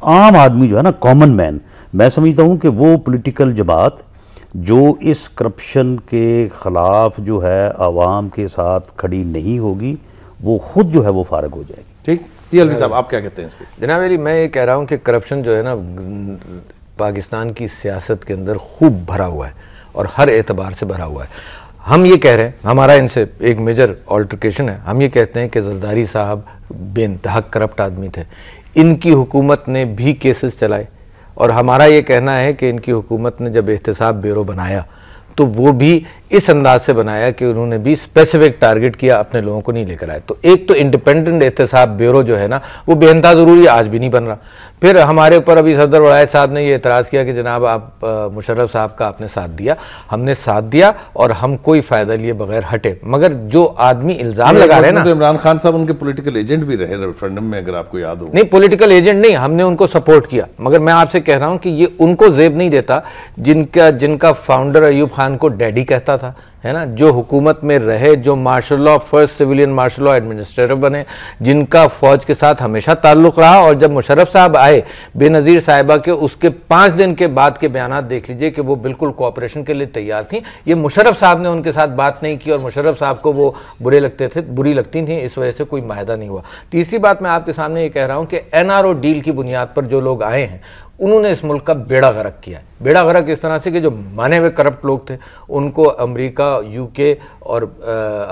आम आदमी जो है ना, कॉमन मैन, मैं समझता हूँ कि वो पॉलिटिकल जमात जो इस करप्शन के ख़िलाफ़ जो है आवाम के साथ खड़ी नहीं होगी, वो खुद जो है वो फारग हो जाएगी। ठीक जी अलवी साहब, आप क्या कहते हैं इस पर? जनाब अली, मैं ये कह रहा हूँ कि करप्शन जो है ना पाकिस्तान की सियासत के अंदर खूब भरा हुआ है और हर एतबार से भरा हुआ है। हम ये कह रहे हैं, हमारा इनसे एक मेजर ऑल्टरकेशन है, हम ये कहते हैं कि जरदारी साहब बेइंतहा करप्ट आदमी थे, इनकी हुकूमत ने भी केसेस चलाए, और हमारा ये कहना है कि इनकी हुकूमत ने जब एहतसाब ब्यूरो बनाया तो वो भी इस अंदाज से बनाया कि उन्होंने भी स्पेसिफिक टारगेट किया, अपने लोगों को नहीं लेकर आए। तो एक तो इंडिपेंडेंट एहतसाब ब्यूरो जो है ना वो बेइंतहा ज़रूरी, आज भी नहीं बन रहा। फिर हमारे ऊपर अभी सदर वलायत साहब ने ये एतराज़ किया कि जनाब आप मुशर्रफ साहब का आपने साथ दिया, हमने साथ दिया और हम कोई फ़ायदा लिए बगैर हटे। मगर जो आदमी इल्ज़ाम लगा रहे हैं ना, तो इमरान खान साहब उनके पॉलिटिकल एजेंट भी रहे रेफरेंडम में, अगर आपको याद हो। नहीं, पॉलिटिकल एजेंट नहीं, हमने उनको सपोर्ट किया, मगर मैं आपसे कह रहा हूँ कि ये उनको जेब नहीं देता जिनका फाउंडर अयूब खान को डैडी कहता था, है ना, जो हुकूमत में रहे, जो martial law first civilian martial law administrator बने, जिनका फौज के साथ हमेशा ताल्लुक रहा। और जब मुशर्रफ साहब आए बेनज़ीर साहिबा के, उसके 5 दिन के बाद के बयानात देख लीजिए कि वो बिल्कुल कोऑपरेशन के लिए तैयार थी। ये मुशर्रफ साहब ने उनके साथ बात नहीं की और मुशर्रफ साहब को वो बुरी लगती थी, इस वजह से कोई मायदा नहीं हुआ। तीसरी बात मैं आपके सामने ये कह रहा हूँ कि NRO डील की बुनियाद पर जो लोग आए हैं उन्होंने इस मुल्क का बेड़ा गर्क किया है। बेड़ा गर्क इस तरह से कि जो माने हुए करप्ट लोग थे उनको अमेरिका, यूके और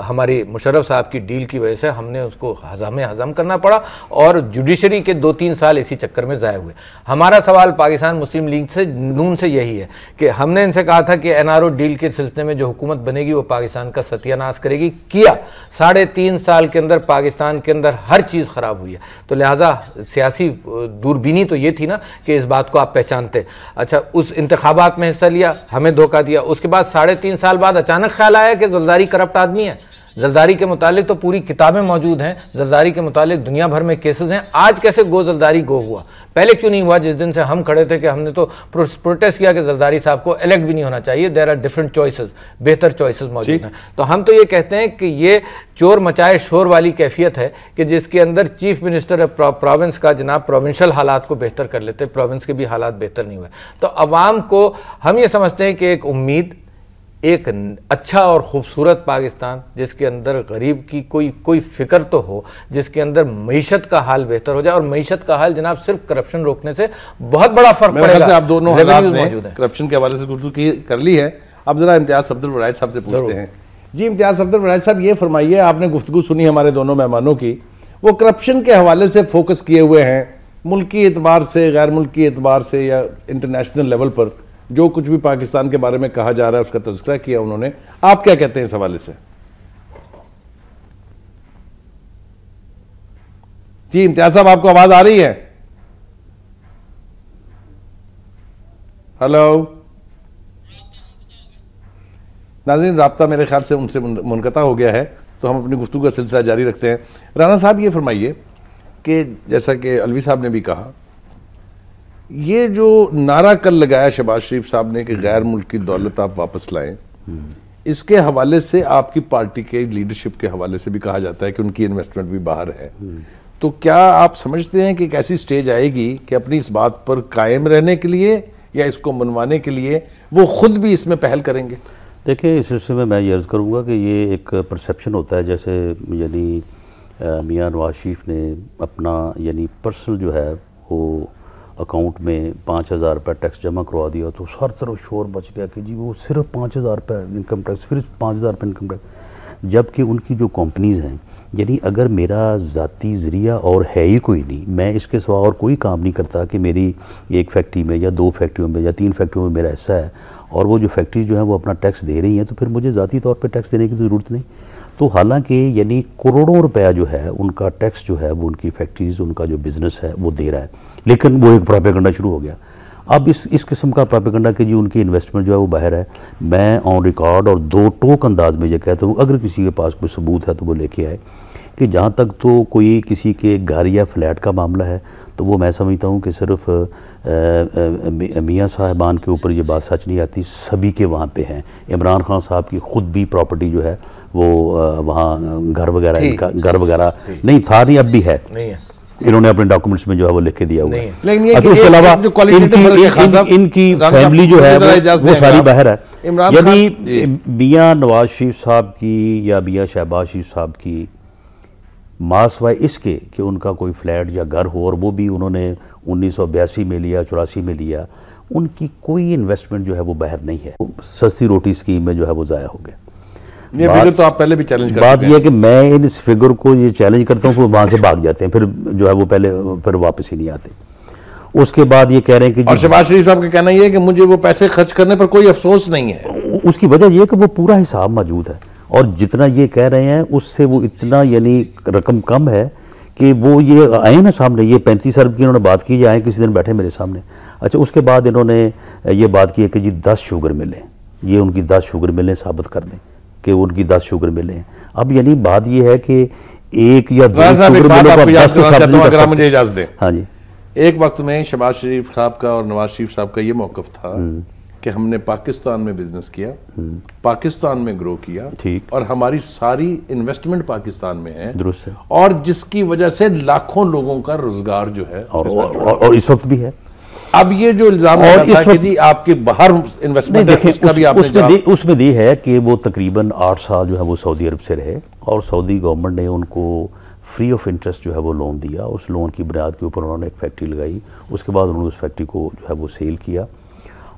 हमारी मुशर्रफ साहब की डील की वजह से हमने उसको हजम करना पड़ा और जुडिशरी के 2-3 साल इसी चक्कर में ज़ाया हुए। हमारा सवाल पाकिस्तान मुस्लिम लीग से, नून से यही है कि हमने इनसे कहा था कि एनआरओ डील के सिलसिले में जो हुकूमत बनेगी वो पाकिस्तान का सत्यानाश करेगी, किया। 3.5 साल के अंदर पाकिस्तान के अंदर हर चीज़ ख़राब हुई है। तो लिहाजा सियासी दूरबीनी तो ये थी ना कि इस बात को आप पहचानते। अच्छा, उस इंतखाबात में हिस्सा लिया, हमें धोखा दिया, उसके बाद 3.5 साल बाद अचानक ख्याल आया कि जरदारी करप्ट आदमी है। जरदारी के मुतालिक तो पूरी किताबें मौजूद हैं, जरदारी के मुतालिक दुनिया भर में केसेस हैं। आज कैसे गो जरदारी गो हुआ? पहले क्यों नहीं हुआ? जिस दिन से हम खड़े थे कि हमने तो प्रोटेस्ट किया कि जरदारी साहब को इलेक्ट भी नहीं होना चाहिए, देयर आर डिफरेंट चॉइसेस, बेहतर चॉइसेस मौजूद हैं। तो हम तो ये कहते हैं कि ये चोर मचाए शोर वाली कैफियत है कि जिसके अंदर चीफ मिनिस्टर प्रोविंस का जनाब प्रोविंशियल हालात को बेहतर कर लेते, प्रोविंस के भी हालात बेहतर नहीं हुए। तो अवाम को हम ये समझते हैं कि एक उम्मीद, एक अच्छा और ख़ूबसूरत पाकिस्तान जिसके अंदर गरीब की कोई फ़िक्र तो हो, जिसके अंदर मईशत का हाल बेहतर हो जाए। और मईशत का हाल जनाब सिर्फ करप्शन रोकने से बहुत बड़ा फ़र्क पड़ेगा। से आप दोनों करप्शन के हवाले से गुफ्तगू कर ली है। अब ज़रा इम्तियाज़ सफदर वराइद साहब से पूछते हैं। जी इम्तियाज़ सफदर वराइद साहब, ये फरमाइए, आपने गुफ्तगू सुनी हमारे दोनों मेहमानों की, वो करप्शन के हवाले से फोकस किए हुए हैं, मुल्की एतबार से, गैर मुल्की एतबार से या इंटरनेशनल लेवल पर जो कुछ भी पाकिस्तान के बारे में कहा जा रहा है उसका तज़किरा किया उन्होंने। आप क्या कहते हैं इस हवाले से? जी इम्तियाज़ साहब, आपको आवाज आ रही है? हेलो नाज़रीन, राब्ता मेरे ख्याल से उनसे मुनक़ता हो गया है, तो हम अपनी गुफ्तगू का सिलसिला जारी रखते हैं। राना साहब, ये फरमाइए कि जैसा कि अलवी साहब ने भी कहा, ये जो नारा कल लगाया शहबाज शरीफ साहब ने कि गैर मुल्की दौलत आप वापस लाएं, इसके हवाले से आपकी पार्टी के लीडरशिप के हवाले से भी कहा जाता है कि उनकी इन्वेस्टमेंट भी बाहर है। तो क्या आप समझते हैं कि एक ऐसी स्टेज आएगी कि अपनी इस बात पर कायम रहने के लिए या इसको मनवाने के लिए वो खुद भी इसमें पहल करेंगे? देखिए, इस सिलसिले में मैं ये अर्ज़ करूँगा कि ये एक परसेप्शन होता है, जैसे यानी मियाँ नवाज शरीफ ने अपना यानी पर्सनल जो है वो अकाउंट में 5,000 रुपये टैक्स जमा करवा दिया, तो हर तरफ शोर मच गया कि जी वो सिर्फ 5,000 रुपये इनकम टैक्स, फिर 5,000 रुपये इनकम टैक्स। जबकि उनकी जो कंपनीज़ हैं, यानी अगर मेरा ज़ाती ज़रिया और है ही कोई नहीं, मैं इसके सिवा और कोई काम नहीं करता कि मेरी एक फैक्ट्री में या 2 फैक्ट्रियों में या 3 फैक्ट्रियों में मेरा हिस्सा है और वो जो फैक्ट्री जो है वो अपना टैक्स दे रही हैं, तो फिर मुझे ज़ाती तौर पर टैक्स देने की ज़रूरत नहीं। तो हालांकि यानी करोड़ों रुपया जो है उनका टैक्स जो है वो उनकी फैक्ट्रीज़, उनका जो बिज़नेस है वो दे रहा है, लेकिन वो एक प्रोपेगेंडा शुरू हो गया। अब इस किस्म का प्रोपेगेंडा कि जी उनकी इन्वेस्टमेंट जो है वो बाहर है, मैं ऑन रिकॉर्ड और 2 टोक अंदाज में ये कहता हूँ, अगर किसी के पास कोई सबूत है तो वो लेके आए, कि जहाँ तक तो कोई किसी के घर या फ्लैट का मामला है तो वो मैं समझता हूँ कि सिर्फ मियाँ साहबान के ऊपर ये बात सच नहीं आती, सभी के वहाँ पे हैं। इमरान खान साहब की खुद भी प्रॉपर्टी जो है वो वहाँ घर वगैरह, इनका घर वगैरह नहीं था, नहीं अब भी है, नहीं है, इन्होंने अपने डॉक्यूमेंट्स में जो है वो लिख के दिया हुआ है। लेकिन उसके अलावा इनकी फैमिली जो है वो सारी बाहर है। यदि मियाँ नवाज शरीफ साहब की या मियाँ शहबाज शरीफ साहब की मासवाए इसके कि उनका कोई फ्लैट या घर हो और वो भी उन्होंने 1982 में लिया, 84 में लिया, उनकी कोई इन्वेस्टमेंट जो है वो बाहर नहीं है, सस्ती रोटी स्कीम में जो है वो ज़ाया हो गया। ये फिगर तो आप पहले भी चैलेंज करते हैं। बात ये है कि मैं इन इस फिगर को ये चैलेंज करता हूँ, फिर वहाँ से भाग जाते हैं, फिर जो है वो पहले फिर वापस ही नहीं आते। उसके बाद ये कह रहे हैं कि और शहबाज शरीफ साहब का कहना ये है कि मुझे वो पैसे खर्च करने पर कोई अफसोस नहीं है। उसकी वजह यह है कि वो पूरा हिसाब मौजूद है और जितना ये कह रहे हैं उससे वो इतना यानी रकम कम है कि वो ये आए ना सामने, ये 35 अरब की इन्होंने बात की, आए किसी दिन बैठे मेरे सामने। अच्छा, उसके बाद इन्होंने ये बात की है कि जी 10 शुगर मिलें, ये उनकी 10 शुगर मिलें साबित कर दें कि उनकी 10 शुगर मिलें। अब यानी बात ये है कि 1 या 2 शुगर मिले, अगर आप मुझे इजाजत दें। हाँ जी, एक वक्त में शहबाज शरीफ साहब का और नवाज शरीफ साहब का ये मौक़िफ़ था कि हमने पाकिस्तान में बिजनेस किया, पाकिस्तान में ग्रो किया, ठीक, और हमारी सारी इन्वेस्टमेंट पाकिस्तान में है, दुरुस्त है, और जिसकी वजह से लाखों लोगों का रोजगार जो है और इस वक्त भी है। अब ये जो इल्जाम है कि जी आपके बाहर इन्वेस्टमेंट देखिए, उसमें दी है कि वो तकरीबन 8 साल जो है वो सऊदी अरब से रहे और सऊदी गवर्नमेंट ने उनको फ्री ऑफ इंटरेस्ट जो है वो लोन दिया। उस लोन की बुनियाद के ऊपर उन्होंने एक फैक्ट्री लगाई। उसके बाद उन्होंने उस फैक्ट्री को जो है वो सेल किया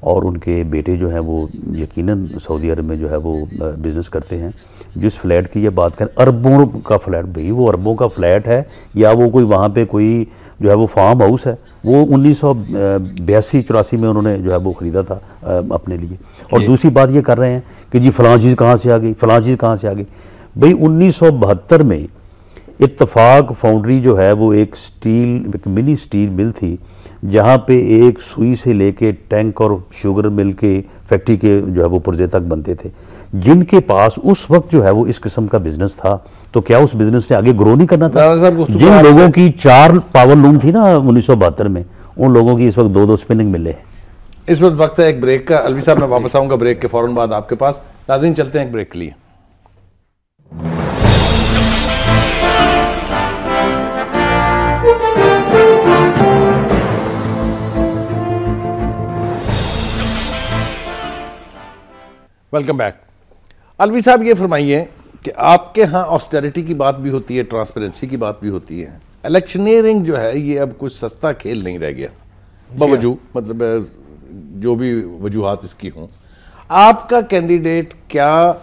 और उनके बेटे जो हैं वो यकीनन सऊदी अरब में जो है वो बिज़नेस करते हैं। जिस फ्लैट की ये बात करें, अरबों का फ्लैट, भाई वो अरबों का फ्लैट है या वो कोई वहाँ पे कोई जो है वो फार्म हाउस है, वो 1982-84 में उन्होंने जो है वो ख़रीदा था अपने लिए। और दूसरी बात ये कर रहे हैं कि जी फ़लाँ चीज़ कहाँ से आ गई, फ़लाँ चीज़ कहाँ से आ गई। भाई 1972 में इत्तफाक फाउंड्री जो है वो एक मिनी स्टील मिल थी, जहाँ पे एक सुई से लेके टैंक और शुगर मिल के फैक्ट्री के जो है वो पुर्जे तक बनते थे, जिनके पास उस वक्त जो है वो इस किस्म का बिजनेस था। तो क्या उस बिजनेस ने आगे ग्रो नहीं करना था? जिन लोगों की 4 पावर लूम थी ना 1972 में, उन लोगों की इस वक्त 2-2 स्पिनिंग मिले हैं। इस वक्त है एक ब्रेक का। अलवी साहब मैं वापस आऊंगा ब्रेक के फौरन बाद आपके पास। नाज़रीन चलते हैं एक ब्रेक के लिए। Welcome back. अलवी साहब ये फरमाइए कि आपके यहाँ ऑस्टेरिटी की बात भी होती है, ट्रांसपेरेंसी की बात भी होती है। इलेक्शनियरिंग जो है ये अब कुछ सस्ता खेल नहीं रह गया, बावजूद मतलब जो भी वजूहात इसकी हों। आपका कैंडिडेट क्या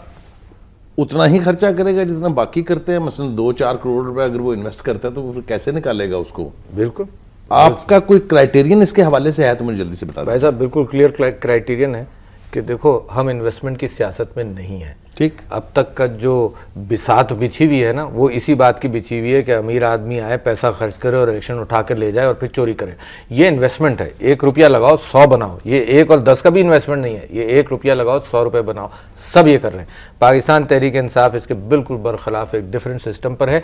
उतना ही खर्चा करेगा जितना बाकी करते हैं? मसलन 2-4 करोड़ रुपए अगर वो इन्वेस्ट करता है तो वो फिर कैसे निकालेगा उसको? बिल्कुल। आपका कोई क्राइटेरियन इसके हवाले से है तो मुझे जल्दी से बता दें। भाई साहब बिल्कुल क्लियर क्राइटेरियन है कि देखो हम इन्वेस्टमेंट की सियासत में नहीं है। ठीक। अब तक का जो बिसात बिछी हुई है ना, वो इसी बात की बिछी हुई है कि अमीर आदमी आए, पैसा खर्च करे और इलेक्शन उठा कर ले जाए और फिर चोरी करे। ये इन्वेस्टमेंट है। 1 रुपया लगाओ 100 बनाओ। ये 1 और 10 का भी इन्वेस्टमेंट नहीं है, ये 1 रुपया लगाओ 100 रुपये बनाओ। सब ये कर रहे हैं। पाकिस्तान तहरीक इंसाफ इसके बिल्कुल बरखिलाफ एक डिफरेंट सिस्टम पर है।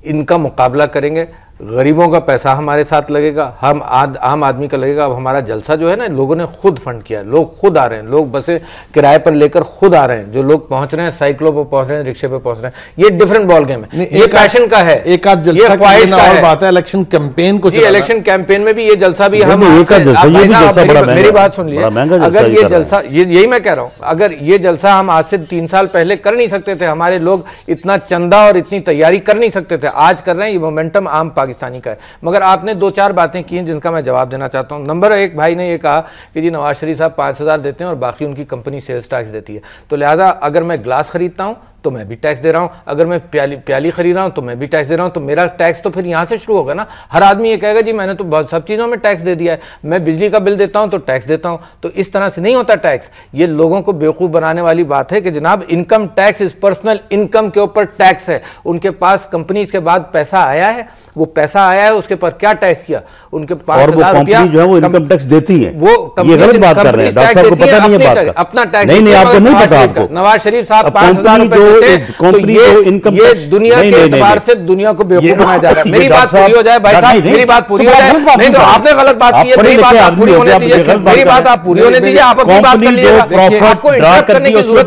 इनका मुकाबला करेंगे, गरीबों का पैसा हमारे साथ लगेगा, हम आम आदमी का लगेगा। अब हमारा जलसा जो है ना, लोगों ने खुद फंड किया है, लोग खुद आ रहे हैं, लोग बसें किराए पर लेकर खुद आ रहे हैं। जो लोग पहुंच रहे हैं, साइकिलों पर पहुंच रहे हैं, रिक्शे पे पहुंच रहे हैं। ये डिफरेंट बॉल गेम है, ये पैशन का है, एक आध जलसा ख्वाहिश का है। बात है इलेक्शन कैंपेन को, इलेक्शन कैंपेन में भी ये जलसा भी हम, मेरी बात सुन लीजिए, अगर ये जलसा, यही मैं कह रहा हूँ, अगर ये जलसा हम आज से 3 साल पहले कर नहीं सकते थे, हमारे लोग इतना चंदा और इतनी तैयारी कर नहीं सकते थे, आज कर रहे हैं। ये मोमेंटम आम पाकिस्तानी का है। मगर आपने 2-4 बातें की हैं जिनका मैं जवाब देना चाहता हूं। नंबर 1, भाई ने ये कहा कि जी नवाज शरीफ साहब 5,000 देते हैं और बाकी उनकी कंपनी सेल्स टैक्स देती है, तो लिहाजा अगर मैं ग्लास खरीदता हूं तो मैं भी टैक्स दे रहा हूं, अगर मैं प्याली खरीद रहा हूं तो मैं भी टैक्स दे रहा हूं, तो मेरा टैक्स तो फिर यहां से शुरू होगा ना। हर आदमी ये कहेगा जी मैंने तो बहुत सब चीज़ों में टैक्स दे दिया है, मैं बिजली का बिल देता हूं तो टैक्स देता हूं। तो इस तरह से नहीं होता टैक्स। ये लोगों को बेवकूफ़ बनाने वाली बात है कि जनाब इनकम टैक्स इस पर्सनल इनकम के ऊपर टैक्स है। उनके पास कंपनी के बाद पैसा आया है, वो पैसा आया है, उसके पर क्या टैक्स किया? उनके पास 5,000 रुपया जो है वो इनकम टैक्स देती है। वो ये गलत बात कर रहे हैं डॉक्टर साहब को पता नहीं है बात का। अपना टैक्स नहीं आपको नहीं पता। आपको नवाज शरीफ साहब 5,000 रुपए, ये दुनिया के एतबार से दुनिया को बेवकूफ बनाया जा रहा है। मेरी बात पूरी हो जाए भाई साहब, मेरी बात पूरी हो जाए। नहीं तो आपने गलत बात की है, मेरी बात आप पूरी होने दीजिए, मेरी बात आप पूरी होने दीजिए, आप अपनी बात कर लीजिएगा। आपको इंटरप्ट करने की जरूरत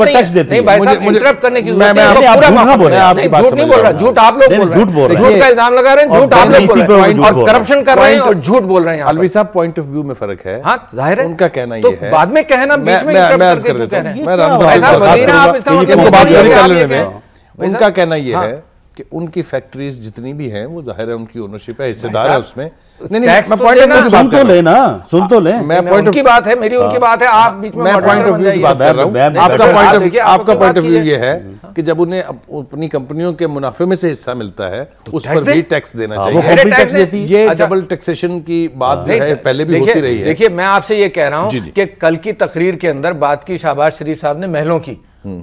नहीं भाई साहब, इंटरप्ट करने की जरूरत नहीं। झूठ नहीं बोल रहा, झूठ आप लोग बोल रहे हैं, झूठ का इल्जाम लगा रहे हैं, झूठ आप लोग बोल रहे हैं, और करप्शन कर रहे हैं और झूठ बोल रहे हैं। अलवी साहब पॉइंट ऑफ व्यू में फर्क है। हाँ जाहिर है, उनका कहना ये है, बाद में कहना बीच में इंटरप्ट करके कह रहे हैं। उनका कहना यह है कि उनकी फैक्ट्रीज जितनी भी हैं वो जाहिर है उनकी ओनरशिप है, हिस्सेदार है उसमें। नहीं मैं पॉइंट ऑफ व्यू की बात कर रहा हूं, सुन तो ले। मैं पॉइंट की बात है, मेरी उनकी बात है, आप बीच में मैं पॉइंट ऑफ व्यू की बात कर रहा हूं। आपका पॉइंट ऑफ व्यू ये है कि जब उन्हें अपनी कंपनियों के मुनाफे में से हिस्सा मिलता है उस पर भी टैक्स देना चाहिए। ये डबल टैक्सेशन की बात जो है पहले भी होती रही है। देखिए मैं आपसे ये कह रहा हूं कि कल की तकरीर के अंदर बात की शहबाज शरीफ साहब ने महलों की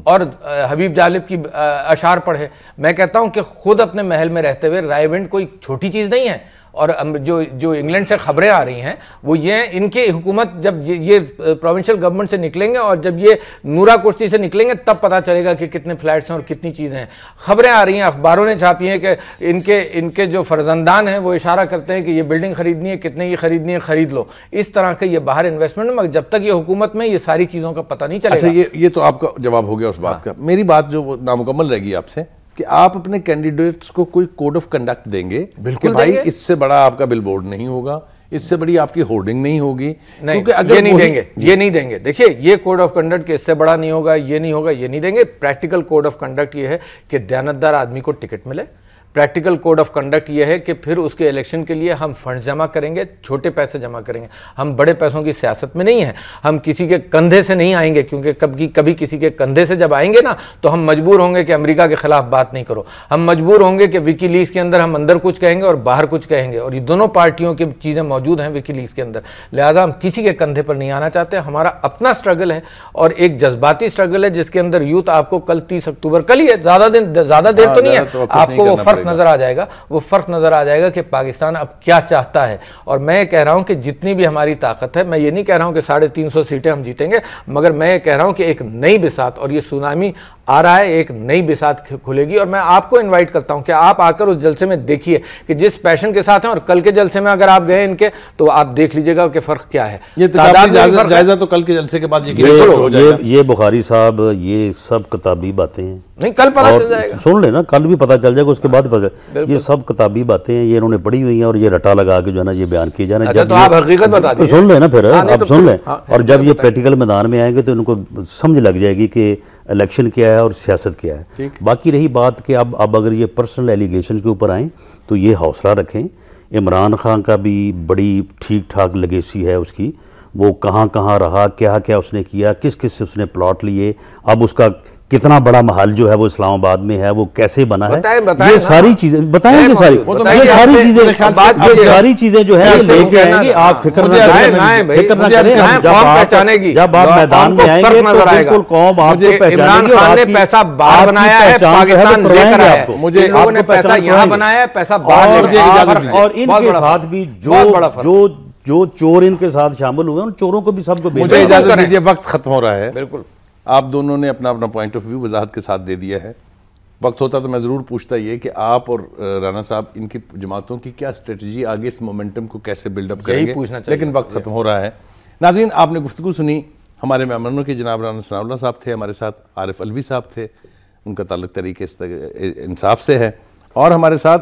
और हबीब जालिब की अशार पढ़े। मैं कहता हूं कि खुद अपने महल में रहते हुए रायविंड कोई छोटी चीज नहीं है। और जो इंग्लैंड से खबरें आ रही हैं वो ये इनकी हुकूमत जब ये प्रोविंशियल गवर्नमेंट से निकलेंगे और जब ये नूरा कुश्ती से निकलेंगे तब पता चलेगा कि कितने फ्लैट्स हैं और कितनी चीज़ें हैं। खबरें आ रही हैं, अखबारों ने छापी हैं कि इनके जो फर्जंदान हैं वो इशारा करते हैं कि ये बिल्डिंग खरीदनी है, कितने की खरीदनी है, खरीद लो। इस तरह के ये बाहर इन्वेस्टमेंट, मगर जब तक ये हुकूमत में ये सारी चीज़ों का पता नहीं चलेगा। अच्छा ये तो आपका जवाब हो गया उस बात का। मेरी बात जो नामुकम्मल रहेगी आपसे कि आप अपने कैंडिडेट्स को कोई कोड ऑफ कंडक्ट देंगे। बिल्कुल भाई इससे बड़ा आपका बिलबोर्ड नहीं होगा, इससे बड़ी आपकी होर्डिंग नहीं होगी, क्योंकि अगर ये नहीं देंगे। देखिए ये कोड ऑफ कंडक्ट के इससे बड़ा नहीं होगा, ये नहीं होगा, ये नहीं देंगे। प्रैक्टिकल कोड ऑफ कंडक्ट ये है कि दयानतदार आदमी को टिकट मिले, प्रैक्टिकल कोड ऑफ कंडक्ट ये है कि फिर उसके इलेक्शन के लिए हम फंड जमा करेंगे, छोटे पैसे जमा करेंगे। हम बड़े पैसों की सियासत में नहीं है, हम किसी के कंधे से नहीं आएंगे, क्योंकि कभी किसी के कंधे से जब आएंगे ना तो हम मजबूर होंगे कि अमेरिका के खिलाफ बात नहीं करो, हम मजबूर होंगे कि विकीलीक्स के अंदर हम अंदर कुछ कहेंगे और बाहर कुछ कहेंगे, और ये दोनों पार्टियों की चीज़ें मौजूद हैं विकीलीक्स के अंदर। लिहाजा हम किसी के कंधे पर नहीं आना चाहते। हमारा अपना स्ट्रगल है और एक जज्बाती स्ट्रगल है जिसके अंदर यूथ आपको कल 30 अक्टूबर, कल ही है, ज़्यादा देर तो नहीं है, आपको वो फर्क नजर आ जाएगा, वो फर्क नजर आ जाएगा कि पाकिस्तान अब क्या चाहता है। और मैं कह रहा हूं कि जितनी भी हमारी ताकत है, मैं ये नहीं कह रहा हूं कि 350 सीटें हम जीतेंगे, मगर मैं कह रहा हूं कि एक नई बिसात, और ये सुनामी आ रहा है, एक नई बिसात खुलेगी। और मैं आपको इनवाइट करता हूं कि आप आकर उस जलसे में देखिए कि जिस पैशन के साथ हैं, और कल के जलसे में अगर आप गए इनके तो आप देख लीजिएगा कि फर्क क्या है। ये जायजा तो कल के जलसे के बाद ये बुखारी साहब, ये सब किताबी बातें हैं, नहीं कल पता चल जाएगा, सुन लेना, कल भी पता चल जाएगा, उसके बाद पता चल, ये सब किताबी बातें हैं, ये इन्होंने पढ़ी हुई हैं और ये रटा लगा के जो है ना ये बयान किए जाना। तो आप हकीकत बता दीजिए, सुन लेना फिर, आप तो सुन लें, और जब ये प्रैक्टिकल मैदान में आएंगे तो इनको समझ लग जाएगी कि इलेक्शन क्या है और सियासत क्या है। बाकी रही बात कि अब अगर ये पर्सनल एलिगेशन के ऊपर आएँ तो ये हौसला रखें। इमरान खान का भी बड़ी ठीक ठाक लेगेसी है उसकी, वो कहाँ कहाँ रहा, क्या क्या उसने किया, किस किस से उसने प्लॉट लिए, अब उसका कितना बड़ा महल जो है वो इस्लामाबाद में है, वो कैसे बना है, ये सारी चीजें बताएंगे, सारी चीजें जो है लेके आएंगे। आप फिक्र न करें, जब आप मैदान में आएंगे तो बिल्कुल कौम आपको पहचानेगी। खान ने पैसा बाहर बनाया है, पाकिस्तान लेकर आया है, मुझे लोगों ने पैसा यहाँ बनाया है, पैसा बाहर, और इनके साथ भी जो चोर इनके साथ शामिल हुए उन चोरों को भी सबको मुझे इजाजत दीजिए, वक्त खत्म हो रहा है। बिल्कुल, आप दोनों ने अपना अपना पॉइंट ऑफ व्यू वजाहत के साथ दे दिया है। वक्त होता तो मैं ज़रूर पूछता ये कि आप और राना साहब इनकी जमातों की क्या स्ट्रेटजी, आगे इस मोमेंटम को कैसे बिल्डअप करेंगे, लेकिन वक्त खत्म हो रहा है। नाज़रीन, आपने गुफ्तगू सुनी, हमारे मेहमानों के जनाब राना सनाउल्लाह साहब थे, हमारे साथ आरिफ अलवी साहब थे, उनका ताल्लुक तरीके इंसाफ से है, और हमारे साथ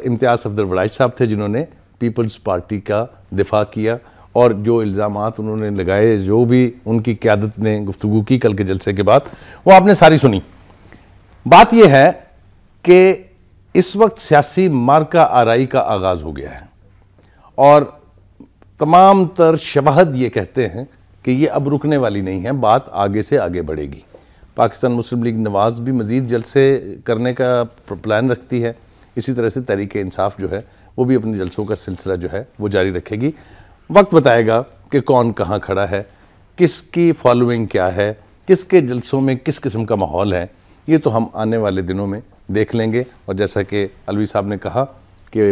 इम्तियाज़ सफदर वड़ाइच साहब थे जिन्होंने पीपल्स पार्टी का दिफा किया, और जो इल्ज़ामात उन्होंने लगाए, जो भी उनकी क़यादत ने गुफ्तगू की कल के जलसे के बाद, वो आपने सारी सुनी। बात यह है कि इस वक्त सियासी मार्का आराई का आगाज़ हो गया है, और तमाम तर शवाहद ये कहते हैं कि ये अब रुकने वाली नहीं है, बात आगे से आगे बढ़ेगी। पाकिस्तान मुस्लिम लीग नवाज़ भी मज़ीद जलसे करने का प्लान रखती है, इसी तरह से तहरीक इंसाफ जो है वो भी अपने जलसों का सिलसिला जो है वो जारी रखेगी। वक्त बताएगा कि कौन कहाँ खड़ा है, किसकी फॉलोइंग क्या है, किसके जलसों में किस किस्म का माहौल है, ये तो हम आने वाले दिनों में देख लेंगे। और जैसा कि अलवी साहब ने कहा कि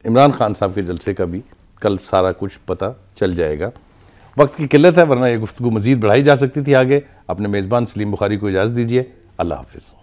इमरान खान साहब के जलसे का भी कल सारा कुछ पता चल जाएगा। वक्त की किल्लत है, वरना ये गुफ्तगू मज़ीद बढ़ाई जा सकती थी आगे। अपने मेज़बान सलीम बुखारी को इजाज़त दीजिए। अल्लाह हाफ़िज़।